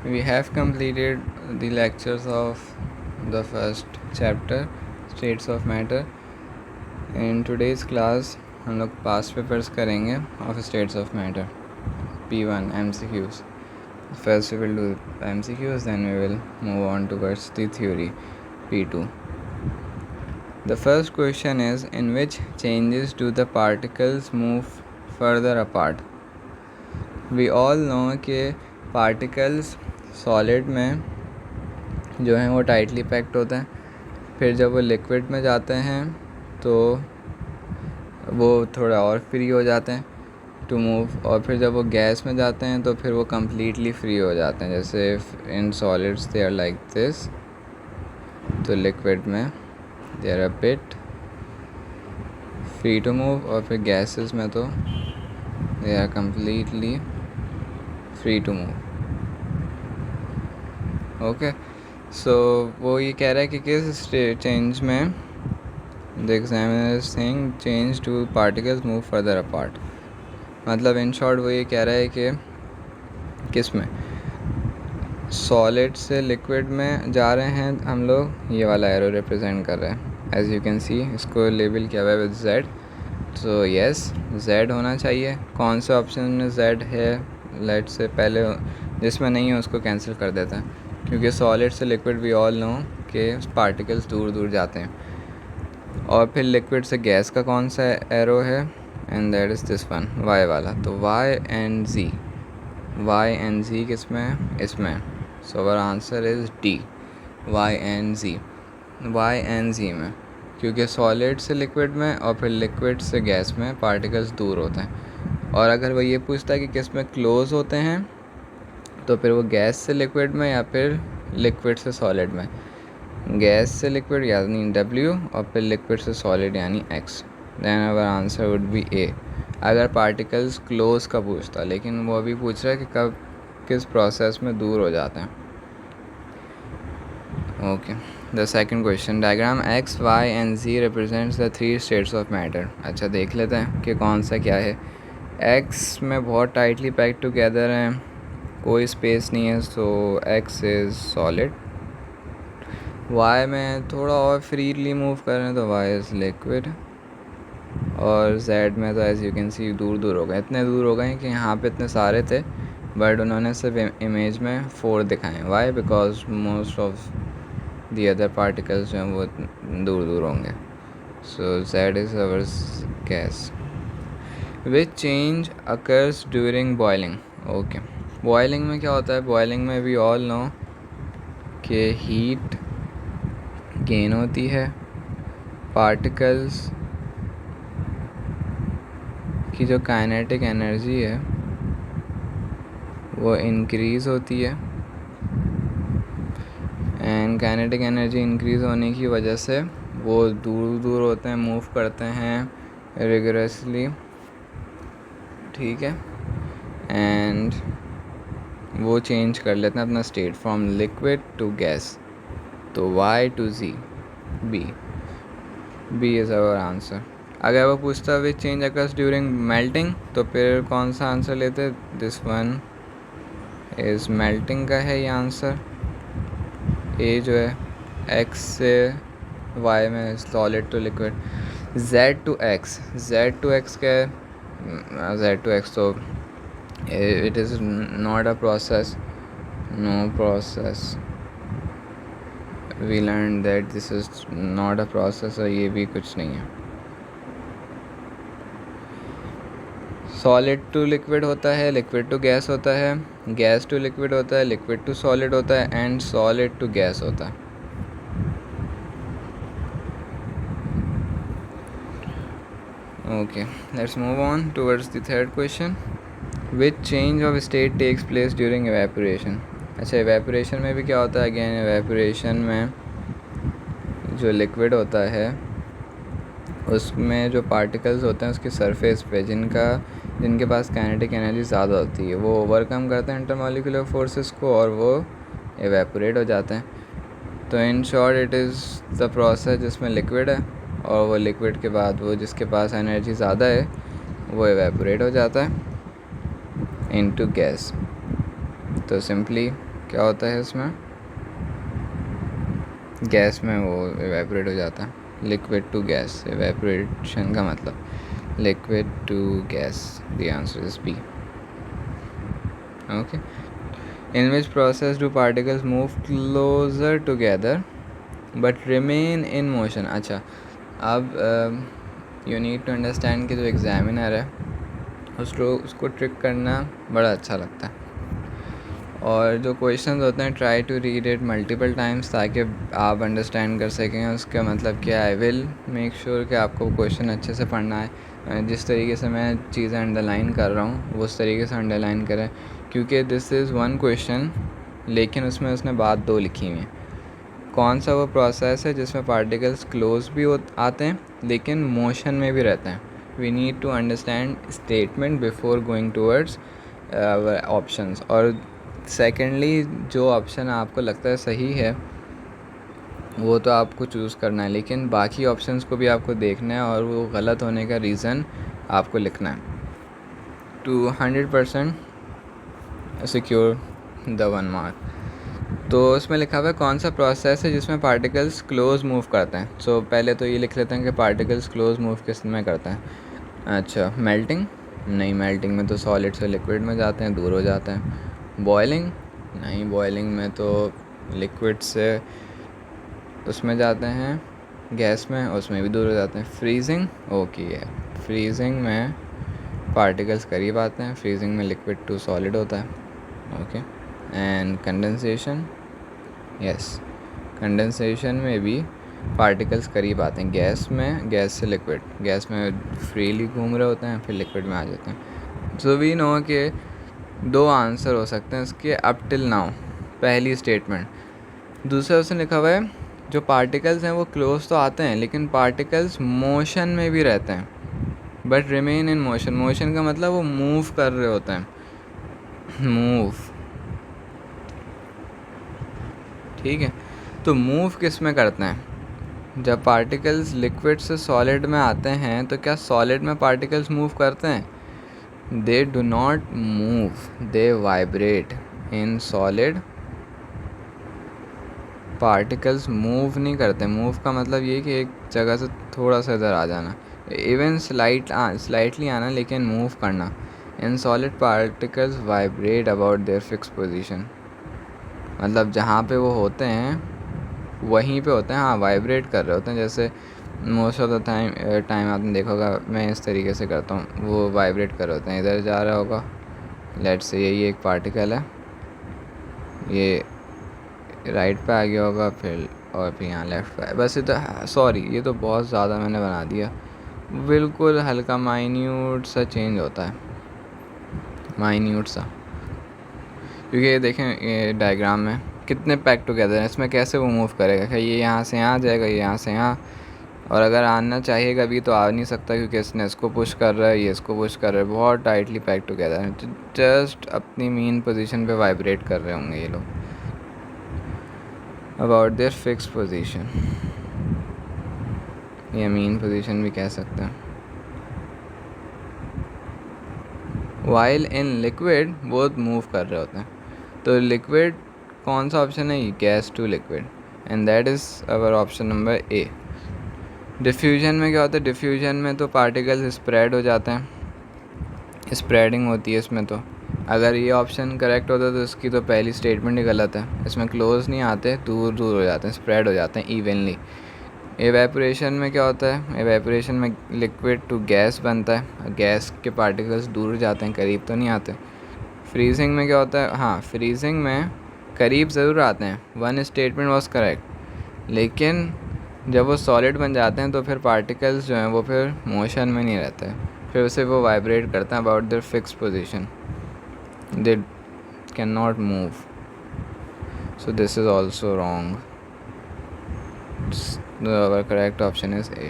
We have completed the lectures of the first chapter, states of matter. In today's class हम लोग past papers करेंगे of states of matter, P1 MCQs. First we will do MCQs, then we will move on towards the theory, P2. The first question is, in which changes do the particles move further apart? We all know कि particles solid में जो हैं वो tightly packed होते हैं, फिर जब वो लिक्विड में जाते हैं तो वो थोड़ा और फ्री हो जाते हैं टू मूव, और फिर जब वो गैस में जाते हैं तो फिर वो कम्प्लीटली फ्री हो जाते हैं. जैसे in solids they are like this, तो लिक्विड में they are a bit free to move, और फिर गैसेस में तो they are completely free to move. Okay, so वो ये कह रहा है कि किस चेंज में the examiner is saying change to particles move further apart. मतलब इन शॉर्ट वो ये कह रहा है कि किस में सॉलिड से लिक्विड में जा रहे हैं हम लोग, ये वाला एरो रिप्रेजेंट कर रहे हैं. एज यू कैन सी इसको लेबल किया हुआ है विद जेड. तो यस, जेड होना चाहिए. कौन से ऑप्शन में जेड है, लेट से पहले जिसमें नहीं है उसको कैंसिल कर देते हैं, क्योंकि सॉलिड से लिक्विड वी ऑल नो कि पार्टिकल्स दूर दूर जाते हैं. और फिर लिक्विड से गैस का कौन सा एरो है, and that is this one, Y वाला. तो वाई एंड जी किस में है, इसमें. So our answer is D, Y and G में, क्योंकि सॉलिड से लिक्विड में और फिर लिक्विड से गैस में पार्टिकल्स दूर होते हैं. और अगर वो ये पूछता है कि किस में क्लोज होते हैं, तो फिर वो गैस से लिक्विड में या फिर लिक्विड से सॉलिड में. गैस से लिक्विड यानी W, और फिर लिक्विड से सॉलिड यानी X. Then our answer would be A, अगर पार्टिकल्स क्लोज का पूछता. लेकिन वो अभी पूछ रहा है कि कब किस प्रोसेस में दूर हो जाते हैं. Okay, the second question, diagram X, Y and Z represents the 3 states of matter. अच्छा, देख लेते हैं कि कौन सा क्या है. X में बहुत टाइटली पैक्ड टुगेदर हैं, कोई स्पेस नहीं है, सो X इज़ सॉलिड. Y में थोड़ा और फ्रीली मूव कर रहे हैं, तो Y इज़ लिक्विड. और Z में तो एज़ यू कैन सी दूर दूर हो गए, इतने दूर हो गए कि यहाँ पे इतने सारे थे बट उन्होंने सिर्फ इमेज में 4 दिखाए. Why, because most of the other particles जो हैं वो दूर दूर होंगे. So Z is our gas. Which change occurs during boiling. Okay, boiling में क्या होता है, बॉइलिंग में वी ऑल नो कि हीट गेन होती है, पार्टिकल्स की जो काइनेटिक एनर्जी है वो इंक्रीज़ होती है, एंड काइनेटिक एनर्जी इंक्रीज़ होने की वजह से वो दूर दूर होते हैं, मूव करते हैं रिगरसली. ठीक है, एंड वो चेंज कर लेते हैं अपना state from liquid to gas. तो Y to Z, B is our answer. अगर वो पूछता which change occurs during melting, तो फिर कौन सा आंसर लेते, दिस वन इज़ मेल्टिंग का है ये आंसर. ए जो है X से Y में solid to liquid. Z to X क्या है, Z टू X, तो it is not a process, no process. We learn that this is not a process, और ये भी कुछ नहीं है. सॉलिड टू लिक्विड होता है, लिक्विड टू गैस होता है, गैस टू लिक्विड होता है, लिक्विड टू सॉलिड होता है, एंड सॉलिड टू गैस होता है. Okay, let's move on towards the third question. Which change of state takes place during evaporation. अच्छा, एवेपोरेशन में भी क्या होता है, अगेन एवेपोरेशन में जो लिक्विड होता है उसमें जो पार्टिकल्स होते हैं उसके सरफेस पे जिनके पास काइनेटिक एनर्जी ज़्यादा होती है, वो ओवरकम करते हैं इंटरमॉलिक्यूलर फोर्सेस को और वो एवेपोरेट हो जाते हैं. तो in short it is the process जिसमें लिक्विड है, और वो लिक्विड के बाद वो जिसके पास एनर्जी ज़्यादा है वो एवेपोरेट हो जाता है इनटू गैस. तो सिंपली क्या होता है इसमें? गैस में वो एवेपोरेट हो जाता है, लिक्विड टू गैस, एवेपोरेशन का मतलब liquid to gas. The answer is B. Okay, in which process do particles move closer together but remain in motion. अच्छा, अब यू नीड टू अंडरस्टैंड कि जो एग्जामिनर है उसको ट्रिक करना बड़ा अच्छा लगता है, और जो क्वेश्चन होते हैं try to read it multiple times ताकि आप अंडरस्टैंड कर सकें उसका मतलब क्या है। विल मेक श्योर कि आपको क्वेश्चन अच्छे से पढ़ना है। जिस तरीके से मैं चीज़ें अंडरलाइन कर रहा हूँ वो उस तरीके से अंडरलाइन करें, क्योंकि दिस इज़ वन क्वेश्चन लेकिन उसमें उसने बात दो लिखी हुई हैं। कौन सा वो प्रोसेस है जिसमें पार्टिकल्स क्लोज भी आते हैं लेकिन मोशन में भी रहते हैं। We need to understand statement before going towards options. और सेकेंडली, जो ऑप्शन आपको लगता है सही है वो तो आपको चूज़ करना है, लेकिन बाकी ऑप्शंस को भी आपको देखना है और वो गलत होने का रीज़न आपको लिखना है टू 100% सिक्योर द 1 मार्क। तो उसमें लिखा हुआ है कौन सा प्रोसेस है जिसमें पार्टिकल्स क्लोज मूव करते हैं। सो पहले तो ये लिख लेते हैं कि पार्टिकल्स क्लोज मूव किस में करते हैं। अच्छा, मेल्टिंग? नहीं, मेल्टिंग में तो सॉलिड से लिक्विड में जाते हैं, दूर हो जाते हैं। बॉयलिंग? नहीं, बॉयलिंग में तो लिक्विड से उसमें जाते हैं गैस में, उसमें भी दूर हो जाते हैं। फ्रीजिंग? ओके है, फ्रीजिंग में पार्टिकल्स करीब आते हैं, फ्रीजिंग में लिक्विड टू सॉलिड होता है। Okay, and condensation? Yes, condensation में भी पार्टिकल्स करीब आते हैं गैस में, गैस से लिक्विड, गैस में फ्रीली घूम रहे होते हैं फिर लिक्विड में आ जाते हैं। सो वी नो कि दो आंसर हो सकते हैं इसके अप टिल नाउ। पहली स्टेटमेंट। दूसरा उसने लिखा हुआ है जो पार्टिकल्स हैं वो क्लोज तो आते हैं लेकिन पार्टिकल्स मोशन में भी रहते हैं but remain in motion. Motion का मतलब वो मूव कर रहे होते हैं, मूव। ठीक है, तो मूव किस में करते हैं? जब पार्टिकल्स लिक्विड से सॉलिड में आते हैं तो क्या सॉलिड में पार्टिकल्स मूव करते हैं? They do not move, they vibrate. In solid particles move नहीं करते। मूव का मतलब ये कि एक जगह से थोड़ा सा इधर आ जाना, इवन स्लाइटली आना, लेकिन मूव करना। In solid particles vibrate about their fix position, मतलब जहाँ पे वो होते हैं वहीं पे होते हैं, हाँ वाइब्रेट कर रहे होते हैं। जैसे मोस्ट ऑफ द टाइम आपने देखा होगा, मैं इस तरीके से करता हूँ, वो वाइब्रेट कर रहे होते हैं। इधर जा रहा होगा, लेट्स से यही एक पार्टिकल है, ये राइट पे आ गया होगा फिर, और फिर यहाँ लेफ़्ट पे। बस ये तो सॉरी, ये तो बहुत ज़्यादा मैंने बना दिया, बिल्कुल हल्का माइन्यूट सा चेंज होता है, माइन्यूट सा। क्योंकि ये देखें, ये डायग्राम में कितने पैक टुगेदर हैं, इसमें कैसे वो मूव करेगा? क्या ये यहाँ से यहाँ जाएगा, ये यहाँ से यहाँ, और अगर आना चाहिएगा भी तो आ नहीं सकता क्योंकि इसने इसको पुश कर रहा है, ये इसको पुश कर रहा है। बहुत टाइटली पैक टुगेदर है, जस्ट अपनी मीन पोजीशन पे वाइब्रेट कर रहे होंगे ये लोग अबाउट देयर फिक्स पोजीशन, या मीन पोजीशन भी कह सकते हैं। While in liquid both move कर रहे होते हैं। तो लिक्विड कौन सा ऑप्शन है? Gas to liquid, and that is our option number A. Diffusion में क्या होता है? डिफ्यूजन में तो पार्टिकल्स स्प्रेड हो जाते हैं, स्प्रेडिंग होती है इसमें। तो अगर ये ऑप्शन करेक्ट होता तो इसकी तो पहली स्टेटमेंट ही गलत है। इसमें क्लोज नहीं आते, दूर दूर हो जाते हैं, स्प्रेड हो जाते हैं इवनली। एवेपोरेशन में क्या होता है? एवेपोरेशन में लिक्विड टू गैस बनता है, गैस के पार्टिकल्स दूर जाते हैं, करीब तो नहीं आते। फ्रीजिंग में क्या होता है? हाँ, फ्रीजिंग में करीब ज़रूर आते हैं, वन स्टेटमेंट वॉज करेक्ट, लेकिन जब वो सॉलिड बन जाते हैं तो फिर पार्टिकल्स जो हैं वो फिर मोशन में नहीं रहते, फिर उसे वो वाइब्रेट करते हैं about their fix position, they can not move. So this is also wrong, our correct option is A.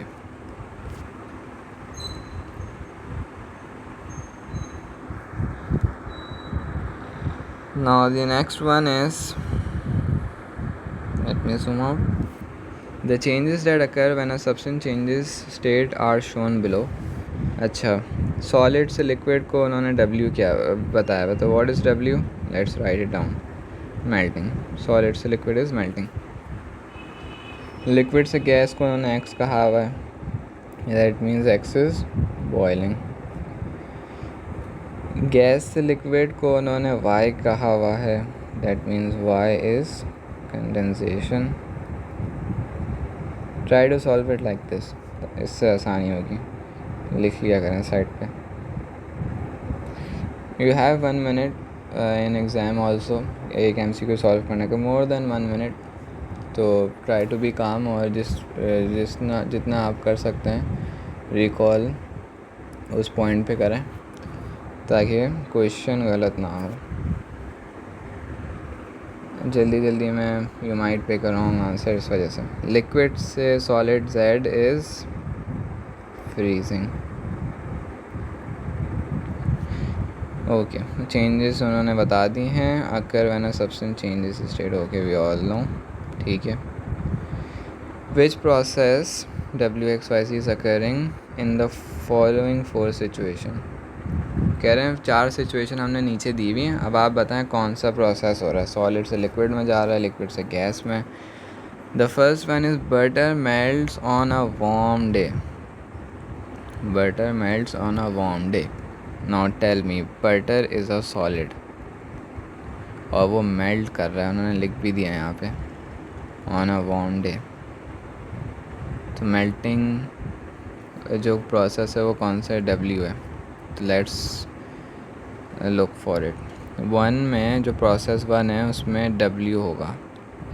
Now the next one is, let me zoom out. The changes that occur when a substance changes state are shown below. अच्छा, solid से liquid को उन्होंने W क्या बताया हुआ, तो what is W? Let's write it down. Melting, solid से liquid is melting. Liquid से गैस को उन्होंने एक्स कहा हुआ है, that means X is boiling. Gas से लिक्विड को उन्होंने वाई कहा हुआ है, that means Y is condensation. Try to solve it like this, इससे आसानी होगी, लिख लिया करें साइड पे। You have 1 minute in exam also, एक MCQ सॉल्व करने का, मोर देन 1 मिनट। तो ट्राई टू बी काम, और जितना आप कर सकते हैं रिकॉल उस पॉइंट पे करें ताकि क्वेश्चन गलत ना हो। जल्दी में यू माइट पे कर रहा हूँ आंसर इस वजह से। लिक्विड से solid Z is freezing. Okay, changes उन्होंने बता दी हैं, occur when a substance changes state, okay we all know, ठीक है। Which process WXYZ is occurring in the following 4 situation. कह रहे हैं 4 सिचुएशन हमने नीचे दी हुई हैं, अब आप बताएं कौन सा प्रोसेस हो रहा है। सॉलिड से लिक्विड में जा रहा है, लिक्विड से गैस में। The first one is butter melts on a warm day. Butter melts on a warm day. Now tell me, butter is a solid और वो मेल्ट कर रहा है, उन्होंने लिख भी दिया यहाँ पे, ऑन अ वार्म डे। तो मेल्टिंग जो प्रोसेस है वो कौन सा W है, तो लेट्स लुक फॉर इट। 1 में जो प्रोसेस 1 है उसमें W होगा,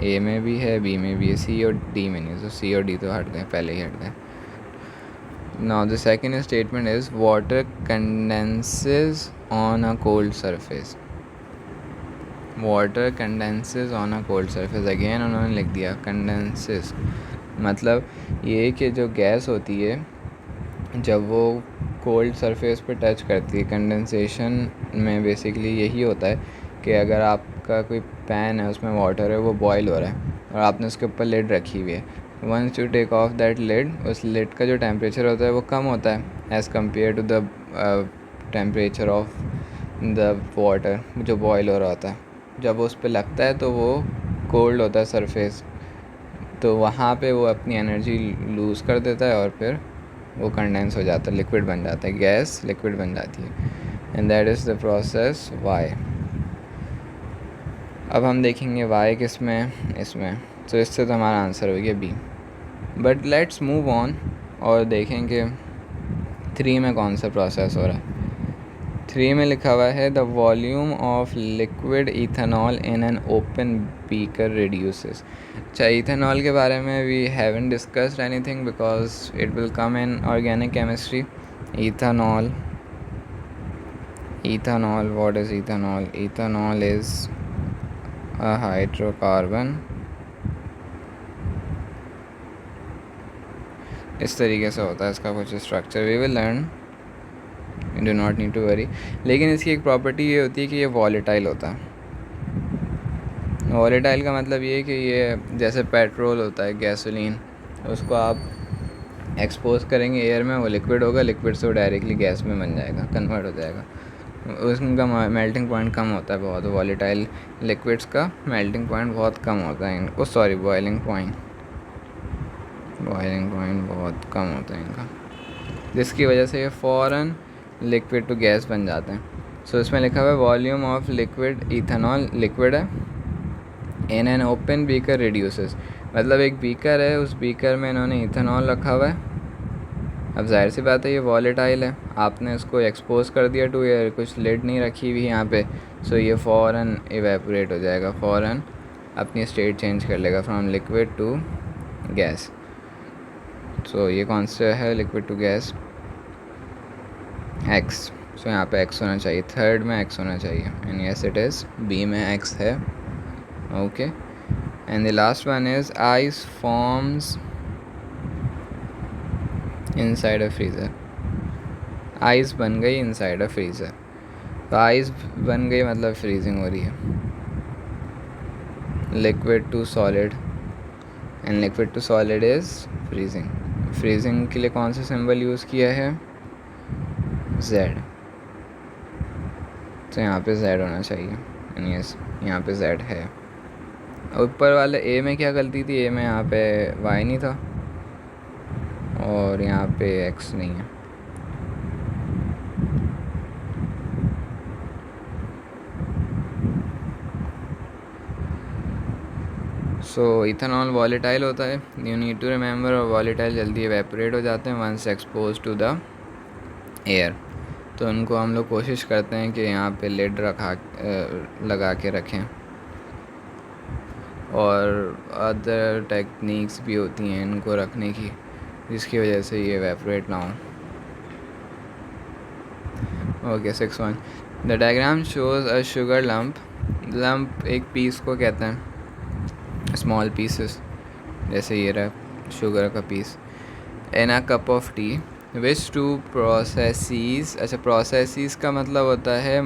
A में भी है, B में भी है, C और D में नहीं, तो C और D तो हट गए, पहले ही हट गए। Now the second statement is water condenses on a cold surface. Water condenses on a cold surface, again उन्होंने लिख दिया कंडेंसेस, मतलब ये कि जो गैस होती है जब वो कोल्ड सरफेस पे टच करती है, कंडेंसेशन में बेसिकली यही होता है कि अगर आपका कोई पैन है उसमें वाटर है, वो बॉयल हो रहा है और आपने उसके ऊपर लिड रखी हुई है, once you take off that lid, उस लिड का जो टेम्परेचर होता है वो कम होता है as compare to the temperature of the water जो बॉयल हो रहा होता है। जब उस पर लगता है तो वो कोल्ड होता है सरफेस, तो वहाँ पे वो अपनी एनर्जी लूज़ कर देता है और फिर वो कंडेंस हो जाता है, लिक्विड बन जाता है, गैस लिक्विड बन जाती है, and that is the process Y. अब हम देखेंगे वाई किस में, इसमें, तो इससे तो हमारा आंसर हो गया B। But let's move on और देखेंगे 3 में कौन सा प्रोसेस हो रहा है। 3 में लिखा हुआ है the volume of liquid ethanol in an open beaker reduces. अच्छा, इथेनॉल के बारे में we haven't discussed anything because it will come in organic chemistry. Ethanol, what is ethanol? Ethanol is a hydrocarbon, इस तरीके से होता है इसका कुछ structure, we will learn, do not need to worry. लेकिन इसकी एक प्रॉपर्टी ये होती है कि ये वॉलेटाइल होता है। वॉलेटाइल का मतलब ये है कि ये जैसे पेट्रोल होता है, गैसोलीन, उसको आप एक्सपोज करेंगे एयर में, वो लिक्विड होगा, लिक्विड से वो डायरेक्टली गैस में बन जाएगा, कन्वर्ट हो जाएगा, उसका मेल्टिंग पॉइंट कम होता है बहुत। वॉलेटाइल लिक्विड्स का मेल्टिंग पॉइंट बहुत कम होता है इनको, सॉरी बॉइलिंग पॉइंट बहुत कम होता है इनका, जिसकी वजह से ये फ़ौरन लिक्विड टू गैस बन जाते हैं। सो इसमें लिखा हुआ है volume of liquid ethanol, liquid है, in an open beaker reduces, मतलब एक बीकर है, उस बीकर में इन्होंने इथेनॉल रखा हुआ है। अब जाहिर सी बात है ये वॉलेटाइल है, आपने इसको एक्सपोज कर दिया टू एयर, कुछ लिड नहीं रखी हुई यहाँ पे, सो ये फ़ौरन इवेपोरेट हो जाएगा, फ़ौरन अपनी स्टेट चेंज कर लेगा फ्रॉम लिक्विड टू गैस। सो ये कौन सा है लिक्विड टू गैस? एक्स। सो यहाँ पे एक्स होना चाहिए, थर्ड में एक्स होना चाहिए, and yes it is, B में एक्स है, okay. And the last one is ice forms inside a freezer. Ice बन गई इनसाइड अ फ्रीज़र, तो आइस बन गई मतलब फ्रीजिंग हो रही है, liquid to solid, and liquid to solid is freezing. Freezing के लिए कौन सा सिंबल यूज़ किया है? Z, तो यहाँ पे Z होना चाहिए, एंड यस यहाँ पे z है। ऊपर वाले a में क्या गलती थी, a में यहाँ पे y नहीं था और यहाँ पे x नहीं है। सो इथेनॉल वॉलेटाइल होता है, यू नीड टू रिमेंबर, और वॉलेटाइल जल्दी एवेपोरेट हो जाते हैं once expose to the air. तो उनको हम लोग कोशिश करते हैं कि यहाँ पे लिड लगा के रखें, और अदर टेक्निक्स भी होती हैं इनको रखने की जिसकी वजह से ये एवेपोरेट ना हो। Okay 6.1 the diagram shows a sugar lump एक पीस को कहते हैं स्मॉल पीसेस, जैसे ये रहा शुगर का piece, in a cup of tea which two processes. अच्छा प्रोसेसेस का मतलब होता है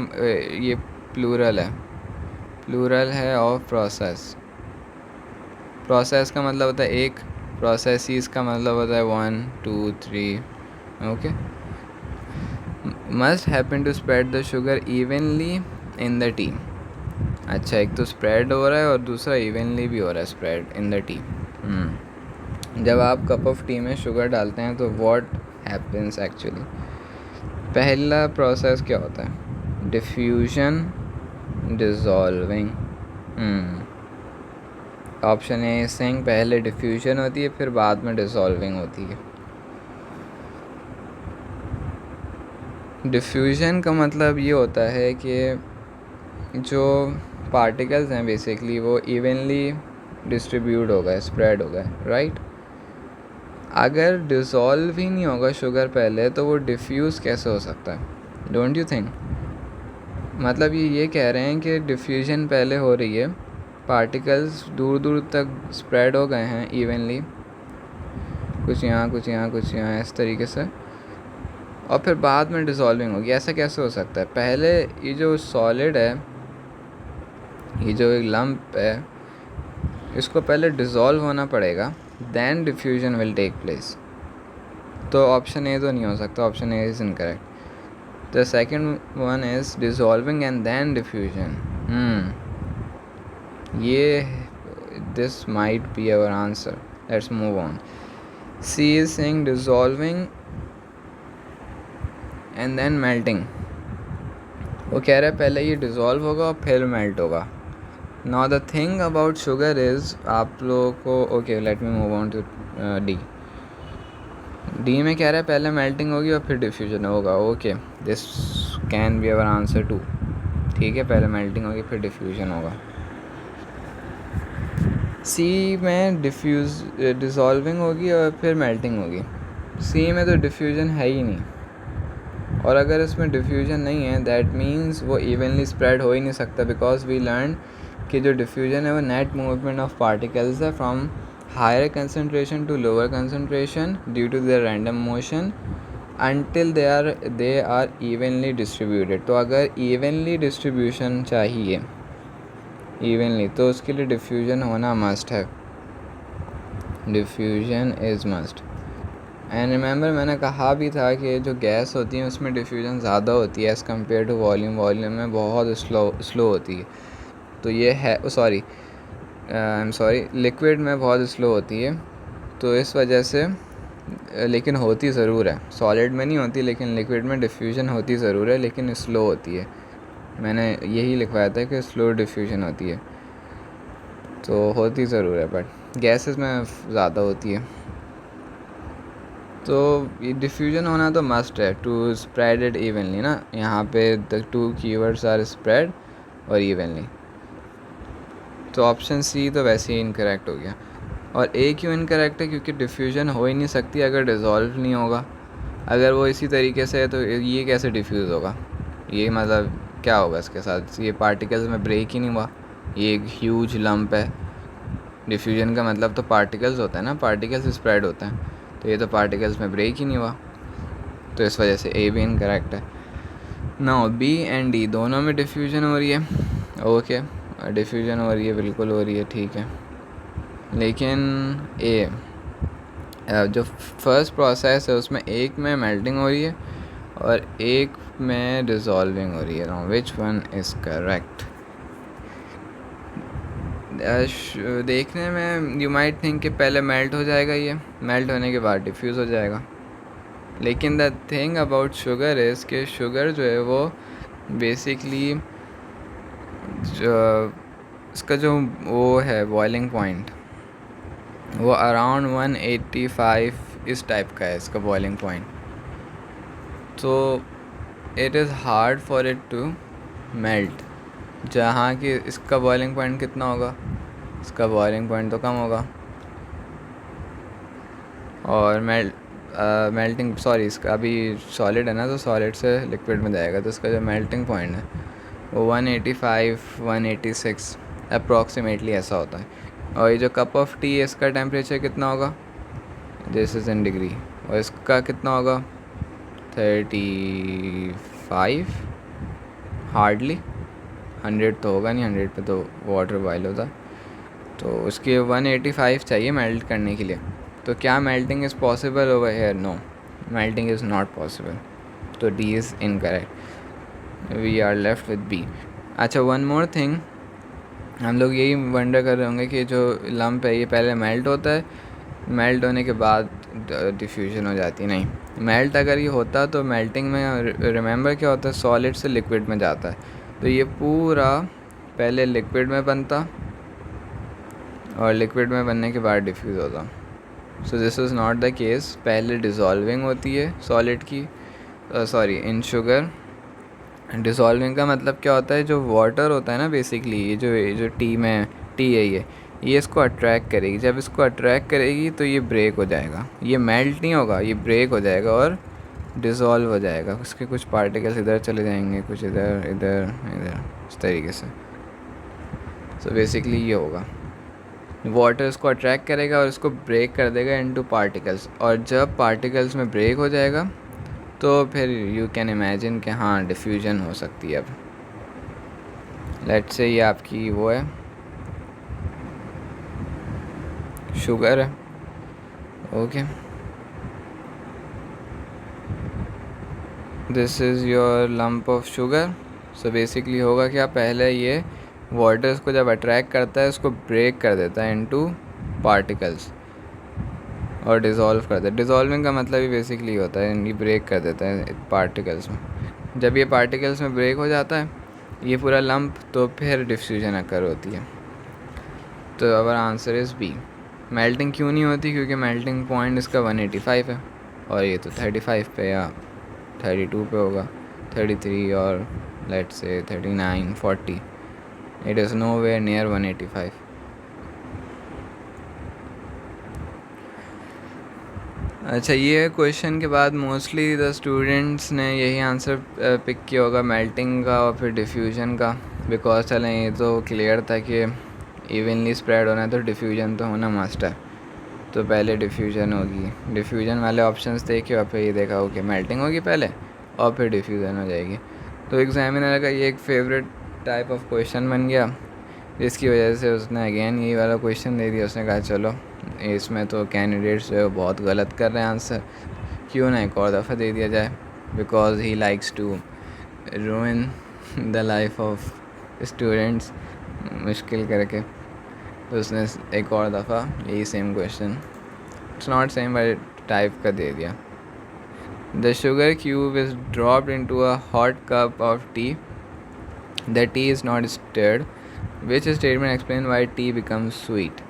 ये प्लूरल है ऑफ प्रोसेस। प्रोसेस का मतलब होता है एक, प्रोसेसेस का मतलब होता है 1 2 3। Okay, must happen to spread the sugar evenly in the tea. अच्छा एक तो स्प्रेड हो रहा है और दूसरा इवनली भी हो रहा है स्प्रेड इन द टी। जब आप कप ऑफ टी में शुगर डालते हैं तो व्हाट हैपन्स एक्चुअली, पहला प्रोसेस क्या होता है, डिफ्यूजन डिज़ोल्विंग। ऑप्शन ए सेइंग पहले डिफ्यूजन होती है फिर बाद में डिज़ोल्विंग होती है। डिफ्यूजन का मतलब ये होता है कि जो पार्टिकल्स हैं बेसिकली वो इवनली डिस्ट्रीब्यूट हो गए, स्प्रेड हो गए, राइट। अगर डिज़ोल्व ही नहीं होगा शुगर पहले तो वो डिफ्यूज़ कैसे हो सकता है, डोंट यू थिंक। मतलब ये कह रहे हैं कि डिफ्यूजन पहले हो रही है, पार्टिकल्स दूर दूर तक स्प्रेड हो गए हैं इवनली, कुछ यहाँ कुछ यहाँ कुछ यहाँ इस तरीके से, और फिर बाद में डिज़ोल्विंग होगी। ऐसा कैसे हो सकता है, पहले ये जो सॉलिड है, ये जो एक लंप है, इसको पहले डिज़ोल्व होना पड़ेगा, then diffusion will take place. तो ऑप्शन ए तो नहीं हो सकता, option A is incorrect. The second one is dissolving and then diffusion. ये this might be our answer, let's move on. C is saying dissolving and then melting. वो कह रहा है पहले ये डिज़ोल्व होगा और फिर मेल्ट होगा। Now the thing about sugar is, आप लोगों को okay let me move on to D में कह रहा है पहले मेल्टिंग होगी और फिर डिफ्यूजन होगा। Okay this can be our answer too, ठीक है, पहले मेल्टिंग होगी फिर डिफ्यूजन होगा। सी में डिज़ोल्विंग होगी और फिर मेल्टिंग होगी। सी में तो डिफ्यूजन है ही नहीं, और अगर इसमें डिफ्यूजन नहीं है दैट मीन्स वो इवनली स्प्रेड हो ही नहीं सकता, बिकॉज वी लर्न कि जो डिफ्यूजन है वो नेट मूवमेंट ऑफ पार्टिकल्स है from higher concentration to lower concentration due to their random motion until they are evenly distributed. तो अगर इवनली डिस्ट्रीब्यूशन चाहिए इवनली तो उसके लिए डिफ्यूजन होना मस्ट है, diffusion is must. And remember मैंने कहा भी था कि जो गैस होती है उसमें डिफ्यूजन ज़्यादा होती है एज़ कम्पेयर टू वॉल्यूम में बहुत स्लो होती है। तो ये है लिक्विड में बहुत स्लो होती है, तो इस वजह से, लेकिन होती ज़रूर है, सॉलिड में नहीं होती लेकिन लिक्विड में डिफ्यूजन होती ज़रूर है लेकिन स्लो होती है। मैंने यही लिखवाया था कि स्लो डिफ्यूजन होती है, तो होती ज़रूर है बट गैसेस में ज़्यादा होती है। तो ये डिफ्यूजन होना तो मस्ट है टू स्प्रेड इट इवनली ना, यहाँ पे the two keywords are spread और इवनली। तो ऑप्शन सी तो वैसे ही इनकरेक्ट हो गया। और ए क्यों इनकरेक्ट है, क्योंकि डिफ्यूजन हो ही नहीं सकती अगर डिज़ोल्व नहीं होगा। अगर वो इसी तरीके से है तो ये कैसे डिफ्यूज़ होगा, ये मतलब क्या होगा इसके साथ, ये पार्टिकल्स में ब्रेक ही नहीं हुआ, ये एक ह्यूज लंप है। डिफ्यूजन का मतलब तो पार्टिकल्स होता है ना, पार्टिकल्स स्प्रेड होते हैं, तो ये तो पार्टिकल्स में ब्रेक ही नहीं हुआ, तो इस वजह से ए भी इनकरेक्ट है। नाउ बी एंड डी दोनों में डिफ्यूजन हो रही है, ओके डिफ्यूजन हो रही है, बिल्कुल हो रही है, ठीक है, लेकिन ए जो फर्स्ट प्रोसेस है उसमें एक में मेल्टिंग हो रही है और एक में डिज़ोल्विंग हो रही है। Now which one is correct, देखने में यू माइट थिंक कि पहले मेल्ट हो जाएगा, ये मेल्ट होने के बाद डिफ्यूज़ हो जाएगा, लेकिन the thing about sugar is कि शुगर जो है वो बेसिकली इसका जो वो है बॉइलिंग पॉइंट वो अराउंड 185 इस टाइप का है इसका बॉइलिंग पॉइंट। तो it is hard for it to melt, जहाँ कि इसका बॉइलिंग पॉइंट कितना होगा, इसका बॉइलिंग पॉइंट तो कम होगा, और मेल्टिंग सॉरी इसका अभी सॉलिड है ना, तो सॉलिड से लिक्विड में जाएगा, तो इसका जो मेल्टिंग पॉइंट है वो 185 186 अप्रॉक्सीमेटली ऐसा होता है। और ये जो कप ऑफ टी है इसका टेम्परेचर कितना होगा, दिस इज़ इन डिग्री, और इसका कितना होगा 35, हार्डली 100 तो होगा नहीं, 100 पे तो वाटर बॉयल होता, तो उसके 185 चाहिए मेल्ट करने के लिए। तो क्या melting is possible over here? No, melting is not possible, तो D is incorrect, we are left with B. अच्छा, वन मोर थिंग, हम लोग यही वंडर कर रहे होंगे कि जो लंप है ये पहले मेल्ट होता है, मेल्ट होने के बाद डिफ्यूजन हो जाती है। नहीं, मेल्ट अगर ये होता तो मेल्टिंग में रिमेंबर क्या होता है, सॉलिड से लिक्विड में जाता है, तो ये पूरा पहले लिक्विड में बनता और लिक्विड में बनने के बाद डिफ्यूज़ होता। सो this is not the case, पहले डिज़ोल्विंग होती है सॉलिड की, सॉरी इन शुगर। डिज़ोल्विंग का मतलब क्या होता है, जो वाटर होता है ना बेसिकली, ये जो टी में टी है ये इसको अट्रैक्ट करेगी, जब इसको अट्रैक्ट करेगी तो ये ब्रेक हो जाएगा, ये मेल्ट नहीं होगा, ये ब्रेक हो जाएगा और डिज़ोल्व हो जाएगा, उसके कुछ पार्टिकल्स इधर चले जाएंगे, कुछ इधर इधर इधर, इस तरीके से। सो बेसिकली ये होगा, वाटर इसको अट्रैक्ट करेगा और इसको ब्रेक कर देगा इनटू पार्टिकल्स, और जब पार्टिकल्स में ब्रेक हो जाएगा तो फिर यू कैन इमेजिन कि हाँ डिफ्यूजन हो सकती है। अब लेट्स से ये आपकी वो है शुगर है, okay, this is your lump of sugar. So basically होगा क्या, पहले ये वाटर इसको जब अट्रैक्ट करता है इसको ब्रेक कर देता है इनटू पार्टिकल्स और डिज़ोल्व कर देता है। डिज़ोल्विंग का मतलब ही बेसिकली होता है ये ब्रेक कर देता है पार्टिकल्स में। जब ये पार्टिकल्स में ब्रेक हो जाता है ये पूरा लंप, तो फिर डिफ्यूजन अकर होती है। तो our answer is B. Melting क्यों नहीं होती, क्योंकि मेल्टिंग पॉइंट इसका 185 है और ये तो 35 पे या 32 पे होगा, 33 और let's say 39 40, it is nowhere near 185। अच्छा, ये क्वेश्चन के बाद मोस्टली द स्टूडेंट्स ने यही आंसर पिक किया होगा, मेल्टिंग का और फिर डिफ्यूजन का, बिकॉज चलें ये तो क्लियर था कि इवनली स्प्रेड होना है तो डिफ्यूजन तो होना मस्ट है, तो पहले डिफ्यूजन होगी। डिफ्यूजन वाले ऑप्शंस देखे और फिर ये देखा हो कि मेल्टिंग होगी पहले और फिर डिफ्यूजन हो जाएगी। तो एग्जामिनर का ये एक फेवरेट टाइप ऑफ क्वेश्चन बन गया, जिसकी वजह से उसने अगेन यही वाला क्वेश्चन दे दिया। उसने कहा चलो इसमें तो कैंडिडेट्स जो है बहुत गलत कर रहे हैं आंसर, क्यों ना एक और दफ़ा दे दिया जाए, because he likes to ruin the life of students मुश्किल करके। तो उसने एक और दफ़ा यही same question, it's not same but type का दे दिया। The sugar cube is dropped into a hot cup of tea, the tea is not stirred, which statement explain why tea becomes sweet?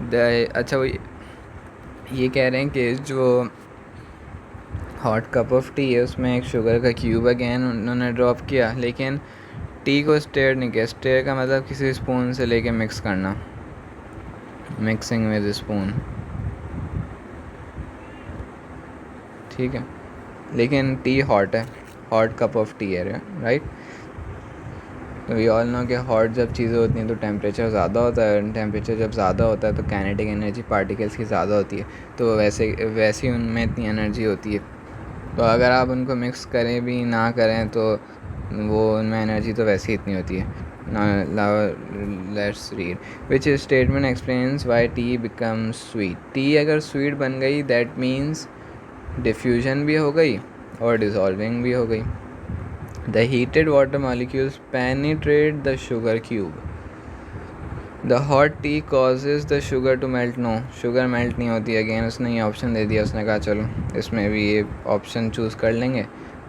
अच्छा, वो ये कह रहे हैं कि जो हॉट कप ऑफ टी है उसमें एक शुगर का क्यूब अगेन उन्होंने ड्रॉप किया, लेकिन टी को स्टेयर नहीं किया। स्टेयर का मतलब किसी स्पून से लेके मिक्स करना, मिक्सिंग विद स्पून, ठीक है, लेकिन टी हॉट है, हॉट कप ऑफ टी है, राइट। तो वी ऑल नो कि हॉट जब चीज़ें होती हैं तो टेम्परेचर ज़्यादा होता है, टेम्परेचर जब ज़्यादा होता है तो काइनेटिक एनर्जी पार्टिकल्स की ज़्यादा होती है, तो वैसे ही उनमें इतनी एनर्जी होती है। तो अगर आप उनको मिक्स करें भी ना करें तो वो उनमें एनर्जी तो वैसे ही इतनी होती है। Let's read, which statement explains Y T becomes sweet. T अगर स्वीट बन गई दैट मीन्स डिफ्यूजन भी हो गई और डिज़ोल्विंग भी हो गई। The heated water molecules penetrate the sugar cube. The hot tea causes the sugar to melt, no sugar melt नहीं होती। अगेन उसने ये ऑप्शन दे दिया, उसने कहा चलो इसमें भी ये ऑप्शन चूज़ कर लेंगे,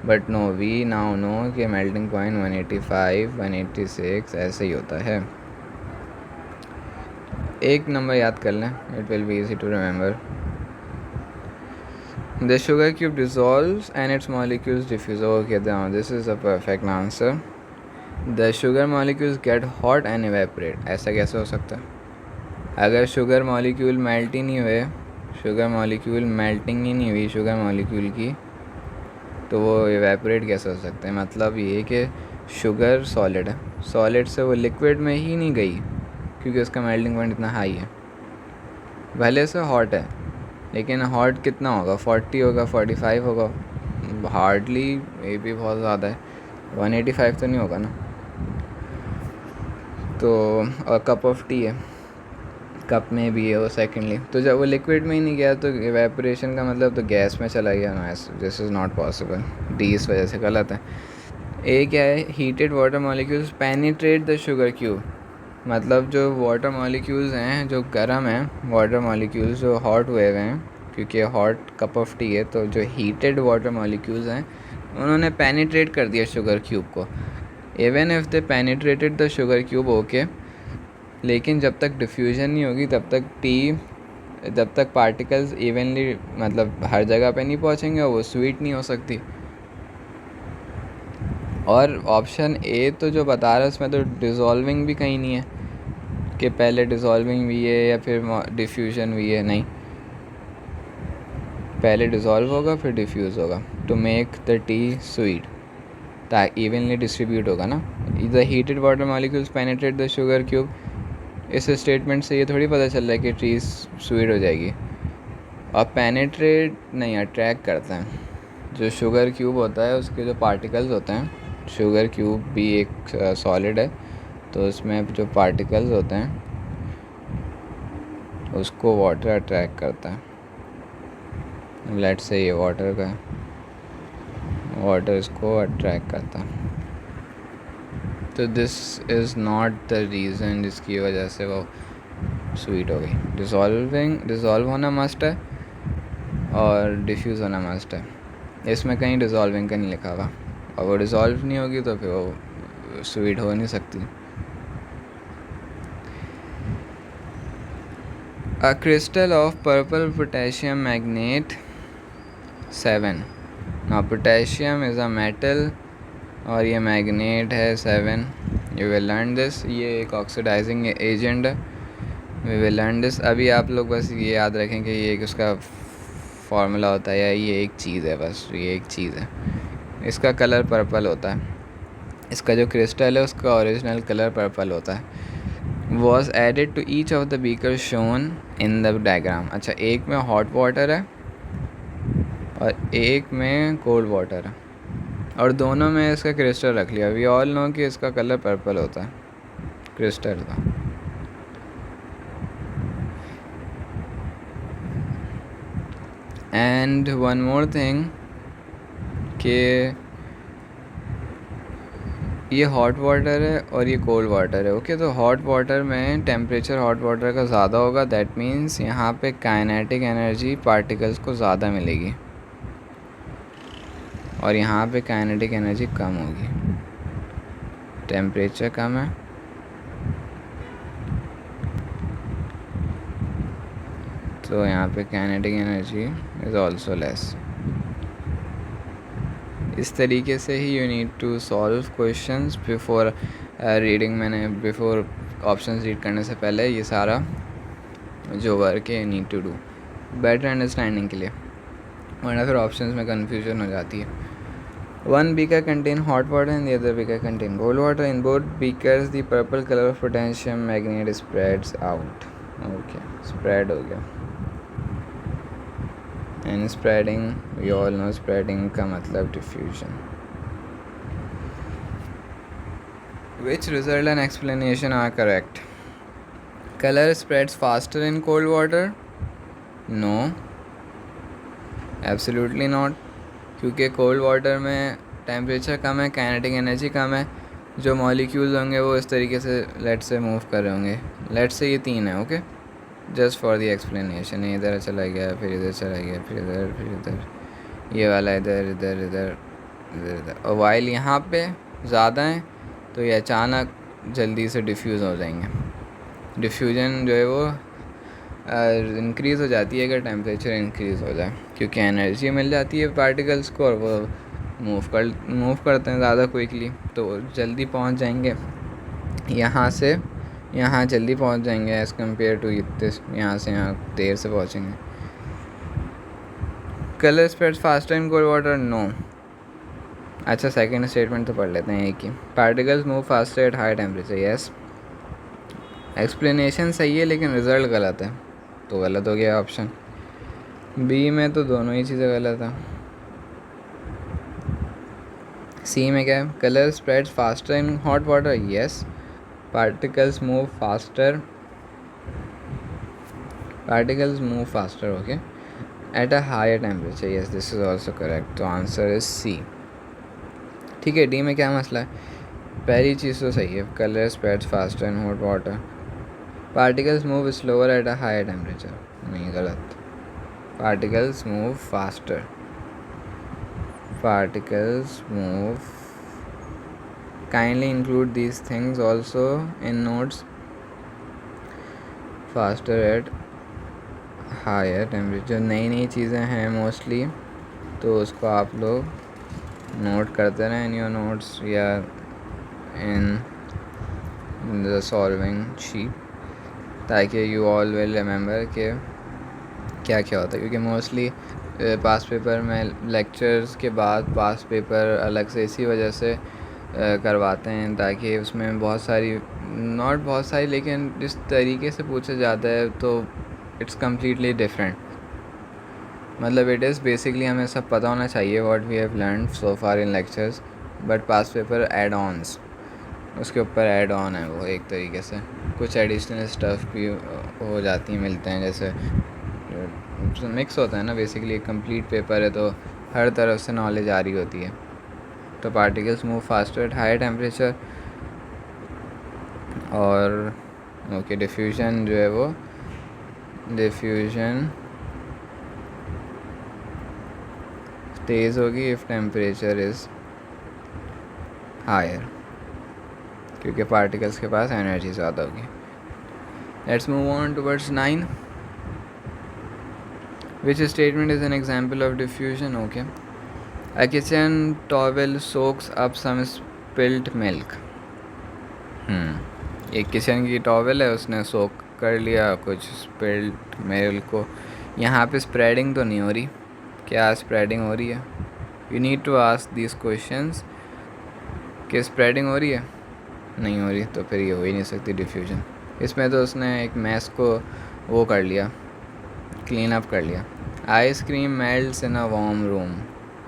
but no, we now know कि मेल्टिंग पॉइंट 185 186 ऐसे ही होता है। एक नंबर याद कर लें, it will be easy to remember. The sugar cube dissolves and its molecules diffuse, okay now this is a perfect answer. The sugar molecules get hot and evaporate, ऐसा कैसे हो सकता है? अगर शुगर मॉलिक्यूल मेल्ट ही नहीं हुए, sugar molecule melting ही नहीं हुई शुगर मॉलिक्यूल की, तो वो इवेपोरेट कैसे हो सकते हैं? मतलब ये कि शुगर सॉलिड है, सॉलिड से वो लिक्विड में ही नहीं गई क्योंकि उसका मेल्टिंग पॉइंट इतना हाई है। भले से हॉट है, लेकिन हॉट कितना होगा? 40 होगा, 45 होगा, हार्डली, ये भी बहुत ज़्यादा है, 185 तो नहीं होगा ना। तो कप ऑफ टी है, कप में भी है वो सेकेंडली, तो जब वो लिक्विड में ही नहीं गया तो इवेपोरेशन का मतलब तो गैस में चला गया ना, this is not possible, D इस वजह से गलत है। ए क्या है? Heated water molecules penetrate the sugar cube, मतलब जो वाटर मॉलिक्यूल्स हैं जो गर्म हैं, वाटर मॉलिक्यूल्स जो हॉट हुए हुए हैं क्योंकि हॉट कप ऑफ टी है, तो जो हीटेड वाटर मॉलिक्यूल्स हैं उन्होंने पेनिट्रेट कर दिया शुगर क्यूब को। Even if they penetrated the sugar cube, okay, लेकिन जब तक डिफ्यूजन नहीं होगी जब तक पार्टिकल्स इवनली मतलब हर जगह पे नहीं पहुंचेंगे और वो स्वीट नहीं हो सकती। और ऑप्शन ए तो जो बता रहा है उसमें तो डिज़ोल्विंग भी कहीं नहीं है कि पहले डिज़ोल्विंग हुई है या फिर डिफ्यूजन हुई है, नहीं, पहले डिज़ोल्व होगा फिर डिफ्यूज़ होगा to make the tea sweet, ताकि इवनली डिस्ट्रीब्यूट होगा ना। The heated water molecules penetrate the sugar cube, इस स्टेटमेंट से ये थोड़ी पता चल रहा है कि टी स्वीट हो जाएगी। और पेनिट्रेट नहीं, अट्रैक्ट करते हैं। जो शुगर क्यूब होता है उसके जो पार्टिकल्स होते हैं, शुगर क्यूब भी एक सॉलिड है, तो उसमें जो पार्टिकल्स होते हैं उसको वाटर अट्रैक्ट करता है। लेट्स से ये वाटर का, वाटर इसको अट्रैक्ट करता है, तो this is not the reason जिसकी वजह से वो स्वीट हो गई। डिज़ोल्व होना मस्ट है और डिफ्यूज़ होना मस्ट है, इसमें कहीं डिज़ोल्विंग का नहीं लिखा हुआ, और वो डिज़ोल्व नहीं होगी तो फिर वो स्वीट हो नहीं सकती। A crystal of purple potassium magnet 7, ना पोटेशियम इज़ अ मेटल और ये मैग्नेट है 7, यू विल लर्न दिस, ये एक ऑक्सीडाइजिंग एजेंट है, वी विल लर्न दिस। अभी आप लोग बस ये याद रखें कि ये एक उसका फार्मूला होता है या ये एक चीज़ है, बस ये एक चीज़ है। इसका कलर पर्पल होता है, इसका जो क्रिस्टल है उसका ओरिजिनल कलर पर्पल होता है। Was added to each of the beaker shown in the diagram, अच्छा एक में हॉट वाटर है और एक में कोल्ड वाटर है, और दोनों में इसका क्रिस्टल रख लिया। वी ऑल नो कि इसका कलर पर्पल होता है क्रिस्टल का। एंड वन मोर थिंग कि ये हॉट वाटर है और ये कोल्ड वाटर है, ओके, तो हॉट वाटर में टेम्परेचर हॉट वाटर का ज़्यादा होगा, दैट मीन्स यहाँ पे काइनेटिक एनर्जी पार्टिकल्स को ज़्यादा मिलेगी और यहाँ पे काइनेटिक एनर्जी कम होगी, टेम्परेचर कम है तो यहाँ पे kinetic energy is also less. इस तरीके से ही you need to solve questions before reading. मैंने बिफोर ऑप्शंस रीड करने से पहले ये सारा जो वर्क है need to do better understanding के लिए, वरना फिर ऑप्शंस में कन्फ्यूजन हो जाती है। One beaker contain hot water and the other beaker contain cold water. In both beakers, the purple color of potassium magnet spreads out. Okay, spread हो गया। And spreading, we all know spreading का मतलब diffusion. Which result and explanation are correct? Color spreads faster in cold water? No, absolutely not. क्योंकि cold water में temperature कम है, kinetic energy कम है, जो molecules होंगे वो इस तरीके से लेट से मूव कर रहे होंगे। लेट से ये 3 है, okay, just for the explanation. इधर चला गया, फिर इधर चला गया, फिर इधर, फिर इधर, ये वाला इधर इधर इधर इधर इधर। और वाइल यहाँ पे ज़्यादा हैं तो ये अचानक जल्दी से डिफ्यूज़ हो जाएंगे। डिफ्यूजन जो है वो इंक्रीज़ हो जाती है अगर टेम्परेचर इंक्रीज़ हो जाए, क्योंकि एनर्जी मिल जाती है पार्टिकल्स को और वो मूव करते हैं ज़्यादा क्विकली, तो जल्दी पहुंच जाएंगे यहाँ से यहाँ, जल्दी पहुंच जाएंगे एज़ कम्पेयर टू दिस, यहाँ से यहाँ देर से पहुंचेंगे। Colour spreads faster in cold water, no. अच्छा, सेकंड स्टेटमेंट तो पढ़ लेते हैं एक ही। Particles move faster at high temperature, yes. Explanation सही है लेकिन रिज़ल्ट गलत है, तो गलत हो गया ऑप्शन बी में। तो दोनों ही चीज़ें गलत है। सी में क्या है? Colour spreads faster in hot water, yes. Particles move faster okay, at a higher temperature, yes, this is also correct. तो आंसर इज सी। ठीक है, डी में क्या मसला है? पहली चीज़ तो सही है, colour spreads faster in hot water. Particles move slower at a higher temperature, नहीं, गलत। Particles move faster, particles move. Kindly include these things also in notes. Faster at higher temperature, नई नई चीज़ें हैं मोस्टली, तो उसको आप लोग नोट करते रहें इन योर नोट्स या इन द सॉल्विंग शीट, ताकि यू ऑल विल रिमेंबर कि क्या क्या होता है। क्योंकि मोस्टली पास पेपर में लेक्चर्स के बाद पास पेपर अलग से इसी वजह से करवाते हैं, ताकि उसमें बहुत सारी लेकिन जिस तरीके से पूछा जाता है तो इट्स कम्प्लीटली डिफरेंट। मतलब इट इज़ बेसिकली हमें सब पता होना चाहिए what we have learn so far in lectures, but past paper add ons, उसके ऊपर ऐड ऑन है वो, एक तरीके से कुछ एडिशनल स्टफ़ भी हो जाती हैं, मिलते हैं, जैसे मिक्स होता है ना। बेसिकली कंप्लीट पेपर है तो हर तरफ से नॉलेज आ रही होती है। तो particles move faster at higher temperature, और ओके, डिफ्यूजन जो है वो डिफ्यूजन तेज़ होगी इफ़ टेम्परेचर इज़ हायर, क्योंकि पार्टिकल्स के पास एनर्जी ज़्यादा होगी। Let's move on towards 9. Which statement is an example of diffusion? Okay. A kitchen towel soaks up some spilt milk. एक किचन की टॉवेल है, उसने सोक कर लिया कुछ स्पिल्ट मिल्क को। यहाँ पे स्प्रेडिंग तो नहीं हो रही, क्या स्प्रेडिंग हो रही है? You need to ask this questions कि स्प्रेडिंग हो रही है, नहीं हो रही, तो फिर ये हो ही नहीं सकती डिफ्यूजन। इसमें तो उसने एक मैस को वो कर लिया, क्लीन अप कर लिया। Ice cream melts in a warm room,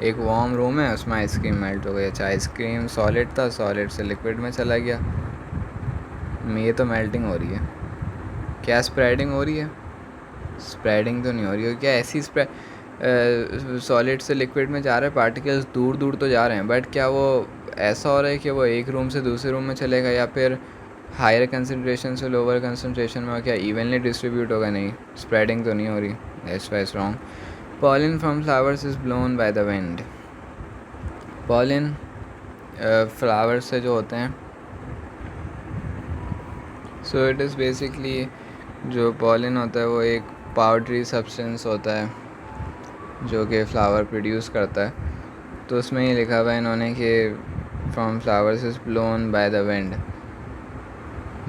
एक वार्म रूम है, उसमें आइसक्रीम मेल्ट हो गई। अच्छा, आइसक्रीम सॉलिड था, सॉलिड से लिक्विड में चला गया, ये तो मेल्टिंग हो रही है। क्या स्प्रेडिंग हो रही है? स्प्रेडिंग तो नहीं हो रही है। क्या ऐसी सॉलिड से लिक्विड में जा रहे हैं पार्टिकल्स, दूर दूर तो जा रहे हैं, बट क्या वो ऐसा हो रहा है कि वो एक रूम से दूसरे रूम में चलेगा, या फिर हायर कंसनट्रेशन से लोअर कंसनट्रेशन में क्या इवनली डिस्ट्रीब्यूट होगा? नहीं, स्प्रेडिंग तो नहीं हो रही, that's why it's wrong. Pollen from flowers is blown by the wind. Pollen flowers से जो होते हैं, सो इट इज़ बेसिकली जो पॉलन होता है वो एक पाउडरी सब्सटेंस होता है जो कि फ्लावर प्रोड्यूस करता है। तो उसमें ही लिखा हुआ है इन्होंने कि from flowers is blown by the wind,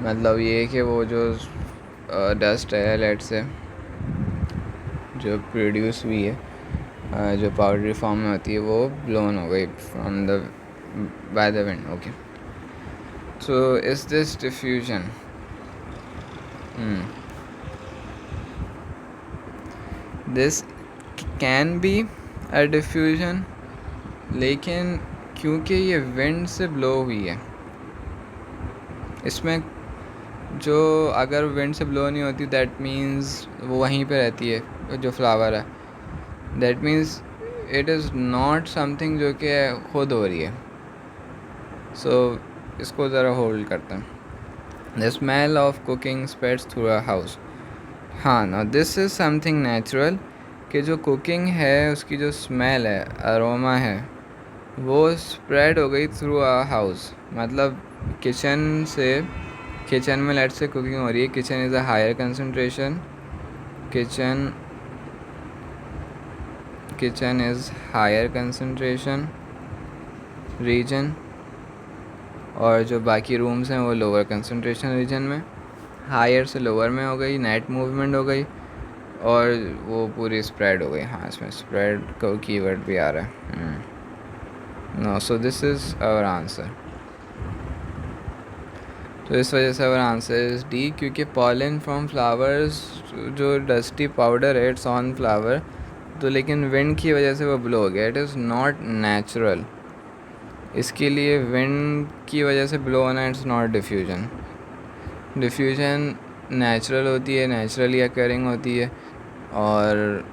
मतलब ये कि वो जो डस्ट है लेट से जो प्रोड्यूस हुई है, जो पाउडरी फॉर्म में होती है, वो ब्लोन हो गई from the by the wind. Okay, so is this diffusion? This can be a diffusion, लेकिन क्योंकि ये विंड से ब्लो हुई है, इसमें जो अगर विंड से ब्लो नहीं होती दैट मीन्स वो वहीं पे रहती है जो फ्लावर है, that means it is not something जो कि खुद हो रही है। सो इसको ज़रा होल्ड करते हैं. The smell of cooking spreads through a house. हाँ ना, दिस इज़ समथिंग नेचुरल कि जो कुकिंग है उसकी जो स्मेल है, अरोमा है, वो स्प्रेड हो गई थ्रू अ हाउस. मतलब किचन में लेट से कुकिंग हो रही है. Kitchen is a higher concentration. Kitchen is higher concentration region, और जो बाकी रूम्स हैं वो लोअर कंसंट्रेशन रीजन में. हायर से लोअर में हो गई, नेट मूवमेंट हो गई, और वो पूरी स्प्रेड हो गई. हाँ, इसमें स्प्रेड का कीवर्ड भी आ रहा है. No, so this is our answer. तो इस वजह से आवर आंसर इज़ डी, क्योंकि पॉलन फ्रॉम फ्लावर्स जो डस्टी पाउडर है इट्स ऑन फ्लावर, तो लेकिन विंड की वजह से वो ब्लो हो गया. It is not natural. इसके लिए विंड की वजह से ब्लो होना it's not diffusion. Diffusion natural होती है, नेचुरली अकरिंग होती है, और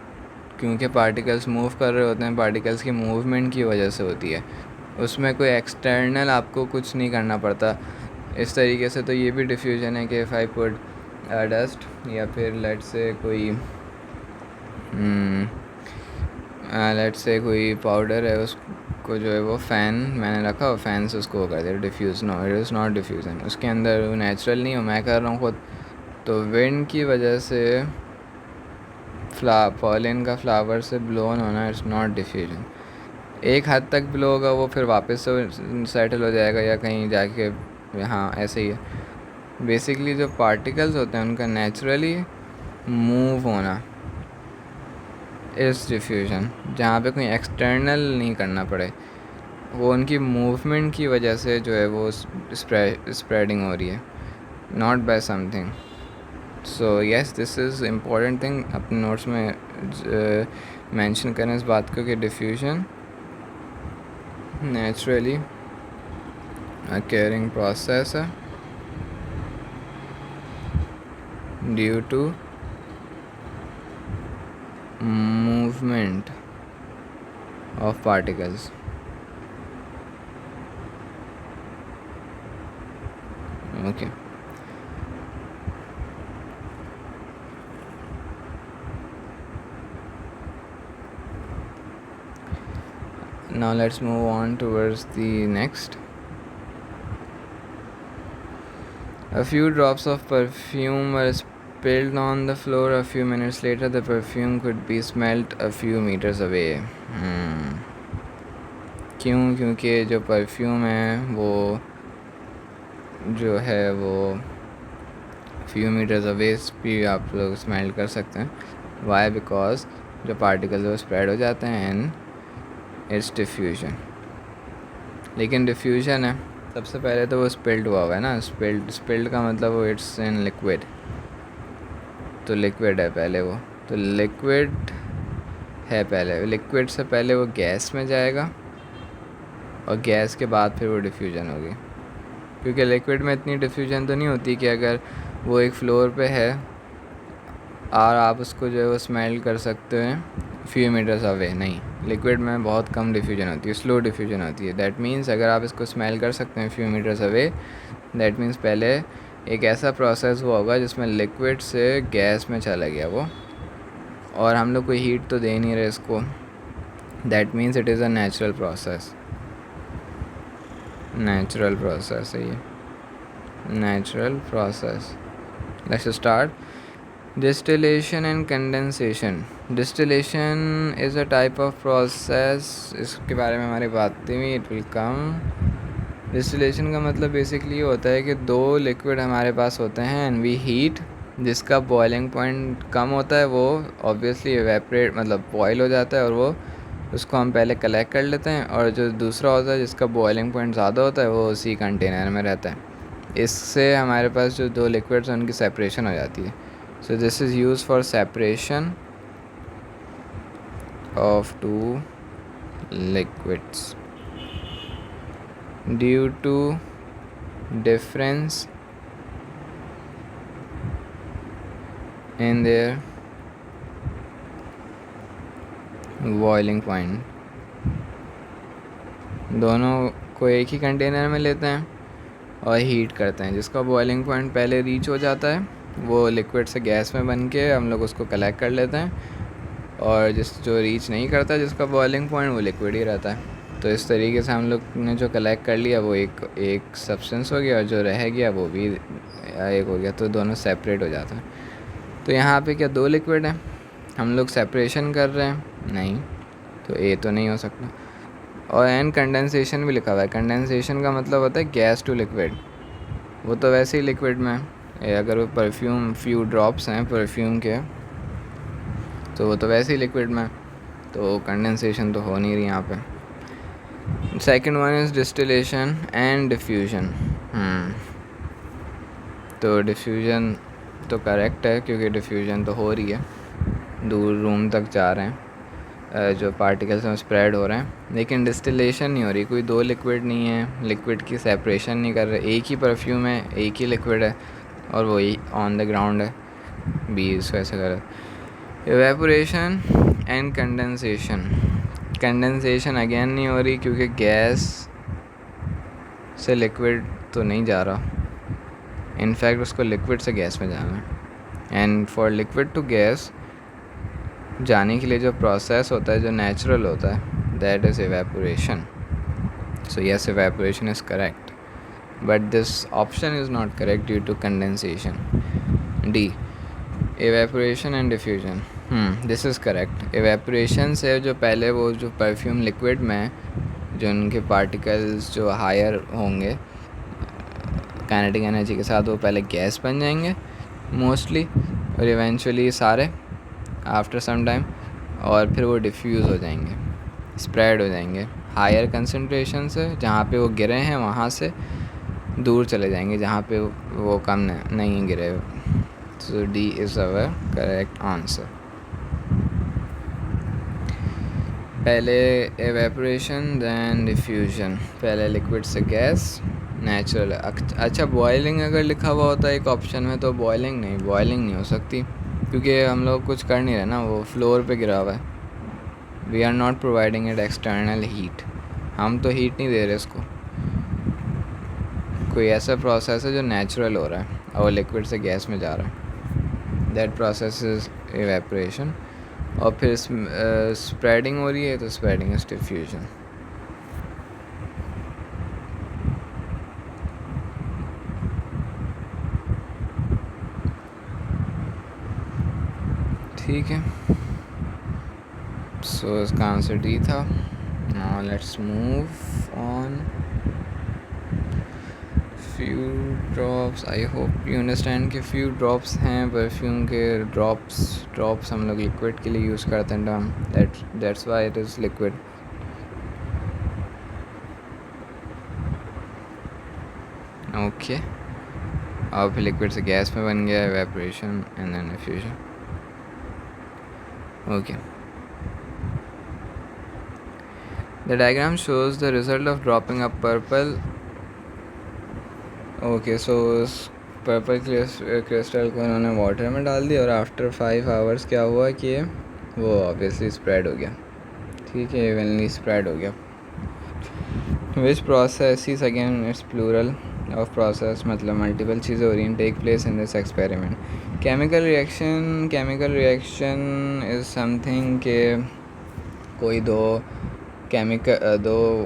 क्योंकि पार्टिकल्स मूव कर रहे होते हैं, पार्टिकल्स की मूवमेंट की वजह से होती है. उसमें कोई एक्सटर्नल आपको कुछ नहीं करना पड़ता. इस तरीके से तो ये भी डिफ्यूजन है कि इफ़ आई पुट डस्ट, या फिर लेट से कोई पाउडर है, उसको जो है वो फ़ैन मैंने रखा और फैन से उसको कर दिया, diffuse. No, it is not diffusion. उसके अंदर वो नेचुरल नहीं हो, मैं कर रहा हूँ खुद. तो विंड की वजह से पॉलन का फ्लावर से ब्लो ऑन होना इट्स नॉट डिफ्यूजन. एक हद तक ब्लो होगा, वो फिर वापस से सेटल हो जाएगा या कहीं जाके. हाँ, ऐसे ही है. बेसिकली जो पार्टिकल्स होते हैं उनका नेचुरली मूव होना इस डिफ्यूजन, जहाँ पे कोई एक्सटर्नल नहीं करना पड़े, वो उनकी मूवमेंट की वजह से जो है वो स्प्रेडिंग हो रही है, not by something. So yes, this is important thing. अपने नोट्स में मेंशन करें इस बात को कि डिफ्यूजन नेचुरली अकरिंग प्रोसेस है due to movement of particles. Okay. Now let's move on towards the next. A few drops of perfume were spilled on the floor. A few minutes later, the perfume could be smelled a few meters away. क्योंकि जो perfume है वो जो है वो few metres away भी आप लोग स्मेल कर सकते हैं. वाई? बिकॉज जो पार्टिकल्स वो स्प्रेड हो जाते हैं एंड इट्स डिफ्यूजन. लेकिन डिफ्यूजन है, सबसे पहले तो वो स्पिल्ड हुआ है ना. स्पिल्ड का मतलब वो इट्स इन लिक्विड. तो लिक्विड है पहले वो, तो लिक्विड है पहले. लिक्विड से पहले वो गैस में जाएगा, और गैस के बाद फिर वो डिफ्यूजन होगी. क्योंकि लिक्विड में इतनी डिफ्यूजन तो नहीं होती कि अगर वो एक फ्लोर पे है और आप उसको जो है वो स्मेल कर सकते हैं फ्यू मीटर्स अवे. नहीं, लिक्विड में बहुत कम डिफ्यूजन होती है, स्लो डिफ्यूजन होती है. दैट मीन्स अगर आप इसको स्मेल कर सकते हैं few metres away, that means पहले एक ऐसा प्रोसेस हुआ होगा जिसमें लिक्विड से गैस में चला गया वो, और हम लोग कोई हीट तो दे नहीं रहे इसको. That means it is a natural process. Natural process है ये, natural process. Let's start. Distillation and condensation. Distillation is a type of process. इसके बारे में हमारी बात हुई, इट विल कम. डिस्टिलेशन का मतलब बेसिकली ये होता है कि दो लिक्विड हमारे पास होते हैं एंड वी हीट. जिसका बॉइलिंग पॉइंट कम होता है वो ऑब्वियसली एवेपरेट मतलब बॉयल हो जाता है, और वो उसको हम पहले कलेक्ट कर लेते हैं. और जो दूसरा होता है जिसका बॉइलिंग पॉइंट ज़्यादा होता है वो उसी कंटेनर में रहता है. इससे हमारे पास जो दो लिक्विड्स हैं उनकी सेपरेशन हो जाती है. So this is use for separation of two liquids due to difference in their boiling point. दोनों को एक ही कंटेनर में लेते हैं और हीट करते हैं। जिसका बॉइलिंग पॉइंट पहले रीच हो जाता है वो लिक्विड से गैस में बन के हम लोग उसको कलेक्ट कर लेते हैं, और जो रीच नहीं करता जिसका बॉइलिंग पॉइंट वो लिक्विड ही रहता है। तो इस तरीके से हम लोग ने जो कलेक्ट कर लिया वो एक सब्सटेंस हो गया, और जो रह गया वो भी एक हो गया, तो दोनों सेपरेट हो जाता है। तो यहाँ पे क्या 2 लिक्विड हैं, हम लोग सेपरेशन कर रहे हैं? नहीं, तो ए तो नहीं हो सकता। और एन कंडेंसेशन भी लिखा हुआ है। कंडेंसेशन का मतलब होता है गैस टू लिक्विड, वो तो वैसे ही लिक्विड में है। अगर वो परफ्यूम फ्यू ड्रॉप्स हैं परफ्यूम के तो वो तो वैसे ही लिक्विड में, तो कंडेंसेशन तो हो नहीं रही यहाँ पे। Second one is distillation and diffusion. तो डिफ्यूजन तो करेक्ट है क्योंकि डिफ्यूजन तो हो रही है, दूर रूम तक जा रहे हैं जो पार्टिकल्स हैं स्प्रेड हो रहे हैं, लेकिन डिस्टिलेशन नहीं हो रही। कोई 2 लिक्विड नहीं है, लिक्विड की सेपरेशन नहीं कर रहे, एक ही परफ्यूम है, एक ही लिक्विड है और वही ऑन द ग्राउंड है। बी इसको ऐसे कर। Evaporation and condensation. Condensation again नहीं हो रही क्योंकि गैस से लिक्विड तो नहीं जा रहा, इनफैक्ट उसको लिक्विड से गैस में जाना है। And for liquid to gas जाने के लिए जो प्रोसेस होता है जो नेचुरल होता है that is evaporation. So yes, evaporation is correct, but this option is not correct due to condensation. D, evaporation and diffusion. This is correct. Evaporation से जो पहले वो जो परफ्यूम लिक्विड में जो उनके पार्टिकल्स जो हायर होंगे काइनेटिक एनर्जी के साथ, वो पहले गैस बन जाएंगे मोस्टली, और इवेंचुअली सारे आफ्टर सम टाइम, और फिर वो डिफ्यूज़ हो जाएंगे, स्प्रेड हो जाएंगे हायर कंसंट्रेशन से, जहाँ पे वो गिरे हैं वहाँ से दूर चले जाएंगे जहाँ पे वो कम नहीं गिरे। So D is our correct answer. पहले एवेपोरेशन दैन डिफ्यूजन, पहले लिक्विड से गैस नेचुरल। अच्छा, बॉयलिंग अगर लिखा हुआ होता है एक ऑप्शन में तो बॉयलिंग नहीं हो सकती क्योंकि हम लोग कुछ कर नहीं रहे ना, वो फ्लोर पे गिरा हुआ है। We are not providing it external heat, हम तो हीट नहीं दे रहे इसको। कोई ऐसा प्रोसेस है जो नेचुरल हो रहा है और लिक्विड से गैस में जा रहा है, दैट प्रोसेस इज एवेपोरेशन। और फिर स्प्रेडिंग हो रही है तो स्प्रेडिंग इज डिफ्यूजन। ठीक है, सो इसका आंसर डी था। Now let's move on. Few drops, I hope you understand कि फ्यू ड्रॉप्स हैं परफ्यूम के। ड्रॉप्स हम लोग लिक्विड के लिए यूज़ करते हैं term, that's why it is liquid. Okay, अब फिर लिक्विड से गैस में बन गया, evaporation and then diffusion. Okay, the diagram shows the result of dropping a purple. Okay, so उस पर्पल क्रिस्टल को उन्होंने वाटर में डाल दिया और आफ्टर 5 आवर्स क्या हुआ कि वो ऑब्वियसली स्प्रेड हो गया। ठीक है, इवनली स्प्रेड हो गया। Which process again it's plural of process, मतलब मल्टीपल चीज़ें हो रही हैं take place in this experiment. Chemical reaction is something के कोई दो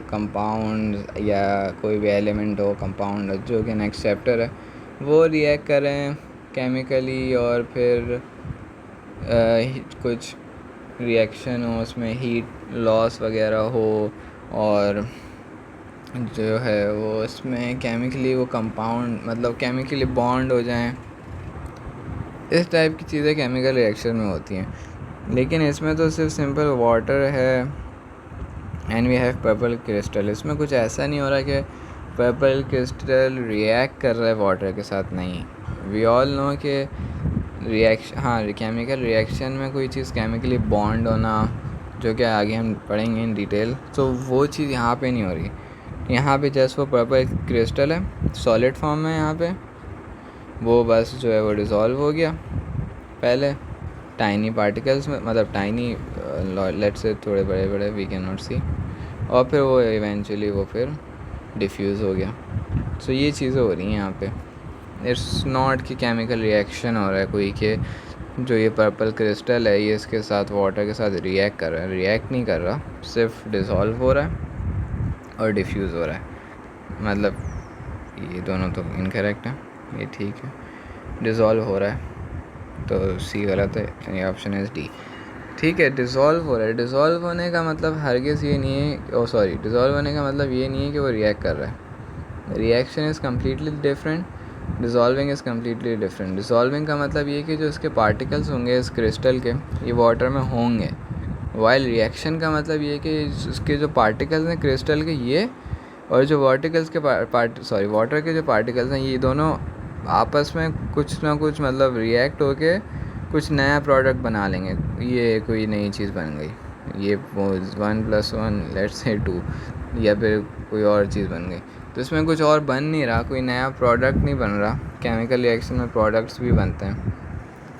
कंपाउंड या कोई भी एलिमेंट हो, कंपाउंड जो कि नेक्स्ट चैप्टर है, वो रिएक्ट करें केमिकली और फिर कुछ रिएक्शन हो, उसमें हीट लॉस वगैरह हो और जो है वो उसमें केमिकली वो कंपाउंड मतलब केमिकली बॉन्ड हो जाएं, इस टाइप की चीज़ें केमिकल रिएक्शन में होती हैं। लेकिन इसमें तो सिर्फ सिंपल वाटर है and we have purple crystal. इसमें कुछ ऐसा नहीं हो रहा कि पर्पल क्रिस्टल रिएक्ट कर रहा है वाटर के साथ, नहीं। वी ऑल नो कि केमिकल रिएक्शन में कोई चीज़ केमिकली बॉन्ड होना, जो कि आगे हम पढ़ेंगे इन डिटेल, तो वो चीज़ यहाँ पे नहीं हो रही। यहाँ पे जस्ट वो पर्पल क्रिस्टल है, सॉलिड फॉर्म में, यहाँ पे वो बस जो है वो डिज़ोल्व हो गया पहले टाइनी पार्टिकल्स में, मतलब टाइनी लेट्स से थोड़े बड़े वी कैन नॉट सी, और फिर वो इवेंचुअली वो फिर डिफ्यूज़ हो गया। सो ये चीज़ें हो रही हैं यहाँ पे। इट्स नॉट कि केमिकल रिएक्शन हो रहा है कोई कि जो ये पर्पल क्रिस्टल है ये इसके साथ वाटर के साथ रिएक्ट कर रहा है, रिएक्ट नहीं कर रहा, सिर्फ डिसॉल्व हो रहा है और डिफ्यूज़ हो रहा है। मतलब ये दोनों तो इनकरेक्ट है, ये ठीक है। डिसॉल्व हो रहा है तो सी गलत है, ये ऑप्शन इज़ डी। ठीक है, डिसॉल्व हो रहा है। डिसॉल्व होने का मतलब हरगिज़ ये नहीं है, सॉरी, डिसॉल्व होने का मतलब ये नहीं है कि वो रिएक्ट कर रहा है। Reaction is completely different, dissolving is completely different. Dissolving का मतलब ये कि जो इसके पार्टिकल्स होंगे इस क्रिस्टल के, ये वाटर में होंगे, वाइल रिएक्शन का मतलब ये कि इसके जो पार्टिकल्स हैं क्रिस्टल के ये, और जो वर्टिकल्स के वाटर के जो पार्टिकल्स हैं ये दोनों आपस में कुछ ना कुछ मतलब रिएक्ट होके कुछ नया प्रोडक्ट बना लेंगे। ये कोई नई चीज़ बन गई, ये 1+1 लेट्स से 2, या फिर कोई और चीज़ बन गई। तो इसमें कुछ और बन नहीं रहा, कोई नया प्रोडक्ट नहीं बन रहा। केमिकल रिएक्शन में प्रोडक्ट्स भी बनते हैं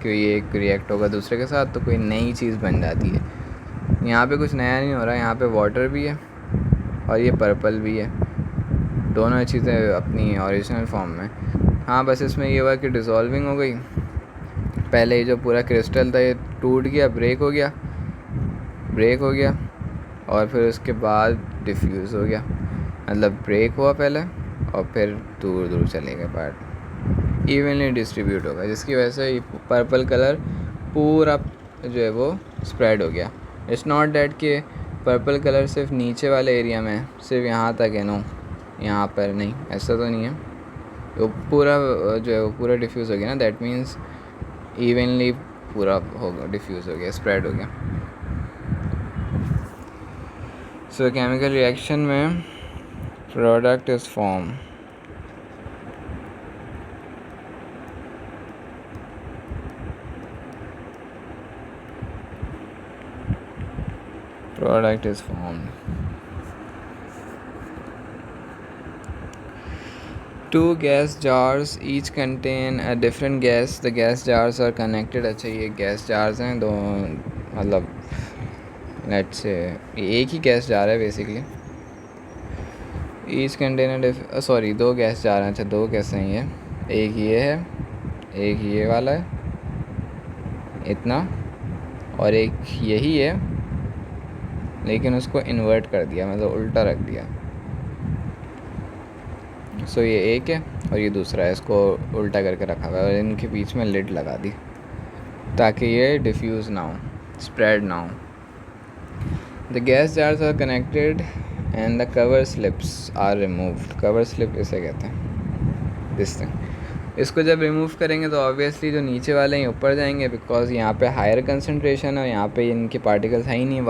कि ये एक रिएक्ट होगा दूसरे के साथ तो कोई नई चीज़ बन जाती है। यहाँ पे कुछ नया नहीं हो रहा, यहाँ पे वाटर भी है और ये पर्पल भी है, दोनों चीज़ें अपनी ओरिजिनल फॉर्म में। हाँ, बस इसमें ये हुआ कि डिज़ोल्विंग हो गई। पहले ये जो पूरा क्रिस्टल था ये टूट गया, ब्रेक हो गया और फिर उसके बाद डिफ्यूज़ हो गया। मतलब ब्रेक हुआ पहले और फिर दूर दूर चले गए पार्ट, इवनली डिस्ट्रीब्यूट होगा, जिसकी वजह से पर्पल कलर पूरा जो है वो स्प्रेड हो गया। इट्स नॉट डैट कि पर्पल कलर सिर्फ नीचे वाले एरिया में सिर्फ यहाँ तक है, नो, यहाँ पर नहीं, ऐसा तो नहीं है। वो पूरा जो है वो पूरा डिफ्यूज़ हो गया ना, दैट मीन्स इवनली पूरा होगा, डिफ्यूज़ हो गया, स्प्रेड हो गया। सो केमिकल रिएक्शन में product is form, product is formed. Two gas jars each contain a different gas. The gas jars are connected. अच्छा, ये गैस जार्स हैं दो, मतलब लेट्स से एक ही गैस जार है बेसिकली। ईच कंटेनर सॉरी, दो gas jar हैं। अच्छा, दो कैसे हैं ये, एक ये है, एक ये वाला है इतना, और एक यही है लेकिन उसको इन्वर्ट कर दिया, मतलब उल्टा रख दिया। सो ये एक है और ये दूसरा है, इसको उल्टा करके रखा हुआ है और इनके बीच में लिड लगा दी ताकि ये डिफ्यूज़ ना हो, स्प्रेड ना हो। The gas jars are connected and the cover slips are removed. Cover slip इसे कहते हैं, दिस थिंग। इसको जब रिमूव करेंगे तो ऑब्वियसली जो नीचे वाले हैं ऊपर जाएंगे, बिकॉज यहाँ पे हायर कंसनट्रेशन है, यहाँ पे इनके पार्टिकल्स है ही नहीं,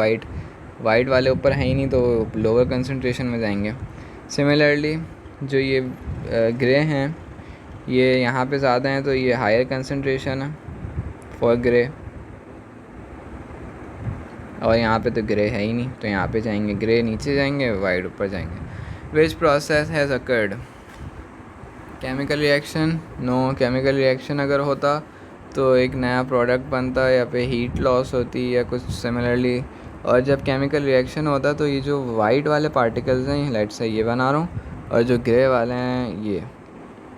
वाइट वाले ऊपर है ही नहीं, तो लोअर कंसनट्रेशन में जाएंगे। सिमिलरली जो ये ग्रे हैं ये यहाँ पे ज़्यादा हैं, तो ये हायर कंसनट्रेशन है फॉर ग्रे, और यहाँ पे तो ग्रे है ही नहीं, तो यहाँ पे जाएंगे, ग्रे नीचे जाएंगे, वाइट ऊपर जाएंगे। Which process has occurred? Chemical reaction? No, chemical reaction अगर होता तो एक नया प्रोडक्ट बनता या पे हीट लॉस होती या कुछ सिमिलरली। और जब केमिकल रिएक्शन होता तो ये जो वाइट वाले पार्टिकल्स हैं, लेट्स से ये बना रहा हूँ, और जो ग्रे वाले हैं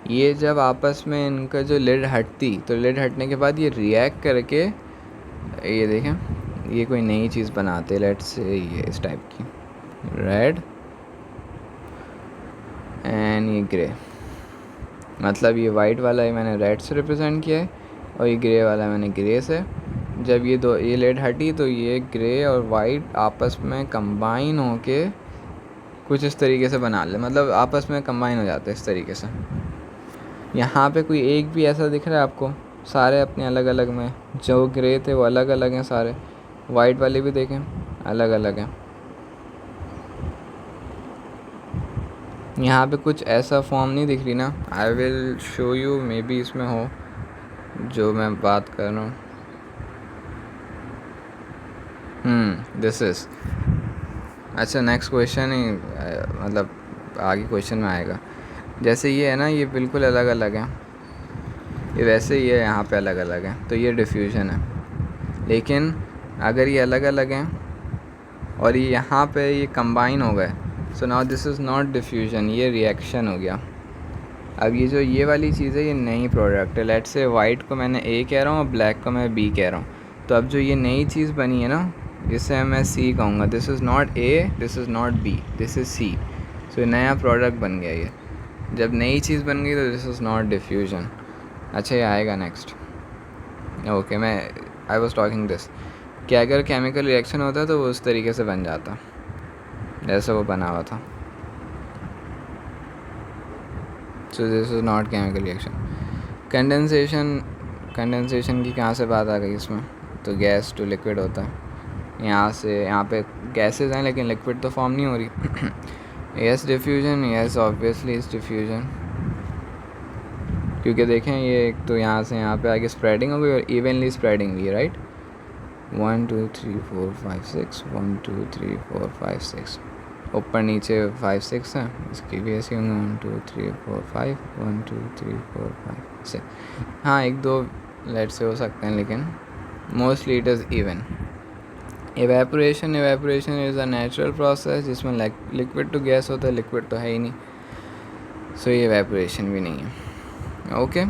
ये जब आपस में इनका जो लिड हटती, तो लिड हटने के बाद ये रिएक्ट करके, ये देखें, ये कोई नई चीज़ बनाते, लेट्स से ये इस टाइप की, रेड एंड ये ग्रे। मतलब ये वाइट वाला है मैंने रेड से रिप्रेजेंट किया है और ये ग्रे वाला मैंने ग्रे से। जब ये लिड हटी तो ये ग्रे और वाइट आपस में कंबाइन होके कुछ इस तरीके से बना ले, मतलब आपस में कंबाइन हो जाते हैं इस तरीके से। यहाँ पे कोई एक भी ऐसा दिख रहा है आपको? सारे अपने अलग अलग में, जो ग्रे थे वो अलग अलग हैं सारे, वाइट वाले भी देखें अलग अलग हैं। यहाँ पे कुछ ऐसा फॉर्म नहीं दिख रही ना, I will show you, may be इसमें हो जो मैं बात कर रहा हूँ। दिस इज़, अच्छा नेक्स्ट क्वेश्चन ही मतलब आगे क्वेश्चन में आएगा। जैसे ये है ना, ये बिल्कुल अलग अलग है, ये वैसे ही है, यहाँ पे अलग अलग है, तो ये डिफ्यूजन है। लेकिन अगर ये अलग अलग हैं और ये यहाँ पे ये कंबाइन हो गए, so now this is not diffusion, ये रिएक्शन हो गया। अब ये जो ये वाली चीज़ है ये नई प्रोडक्ट है, लेट्स से वाइट को मैंने ए कह रहा हूँ और ब्लैक को मैं बी कह रहा हूँ, तो अब जो ये नई चीज़ बनी है ना, जिसे मैं सी कहूँगा, this is not A, this is not B, this is C. So ये नया प्रोडक्ट बन गया ये। जब नई चीज़ बन गई तो दिस इज़ नॉट डिफ्यूजन। अच्छा ये आएगा नेक्स्ट। ओके, मैं आई वॉज टॉकिंग दिस कि अगर केमिकल रिएक्शन होता तो वो उस तरीके से बन जाता जैसे वो बना हुआ था। सो this is not chemical reaction. Condensation की कहाँ से बात आ गई इसमें? तो गैस टू लिक्विड होता है, यहाँ से यहाँ पे गैसेज हैं लेकिन लिक्विड तो फॉर्म नहीं हो रही। Yes diffusion, yes obviously is diffusion, क्योंकि देखें ये एक तो यहाँ से यहाँ पे आगे स्प्रेडिंग हो गई और इवनली स्प्रेडिंग हुई, राइट। 1 2 3 4 5 6, 1 2 3 4 5 6, ऊपर नीचे 5 6 हैं, इसकी भी ऐसे होंगे 1 2 3 4 5, 1 2 3 4 5 6। हाँ एक दो लेट से हो सकते हैं लेकिन mostly it is even. Evaporation is a natural process जिसमें लिक्विड टू गैस होता है, लिक्विड तो है ही नहीं, सो ये एवेपोरेशन भी नहीं है। Okay,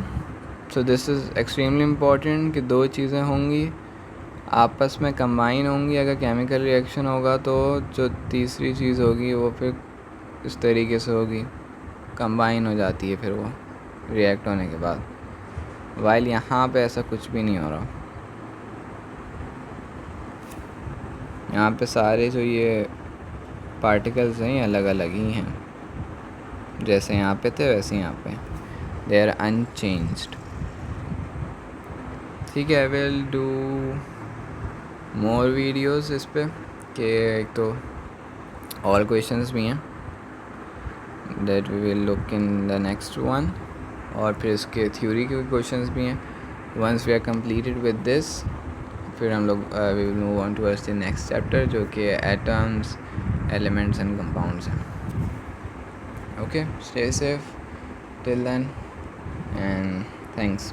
so this is extremely important कि दो चीज़ें होंगी आपस में कंबाइन होंगी, अगर केमिकल रिएक्शन होगा तो जो तीसरी चीज़ होगी वो फिर इस तरीके से होगी, कंबाइन हो जाती है फिर वो रिएक्ट होने के बाद। वाइल यहाँ पे ऐसा कुछ भी नहीं हो रहा, यहाँ पे सारे जो ये पार्टिकल्स हैं ये अलग अलग ही हैं, जैसे यहाँ पे थे वैसे यहाँ पे दे आर अनचेंज्ड। ठीक है, I will do more videos इस पे कि एक तो और क्वेश्चंस भी हैं that we will look in the next one, और फिर इसके थ्योरी के क्वेश्चंस भी हैं। Once we are completed with this फिर हम लोग we will move on towards the next chapter जो कि एटम्स, एलिमेंट्स एंड कंपाउंड्स हैं। Okay, stay safe till then and thanks.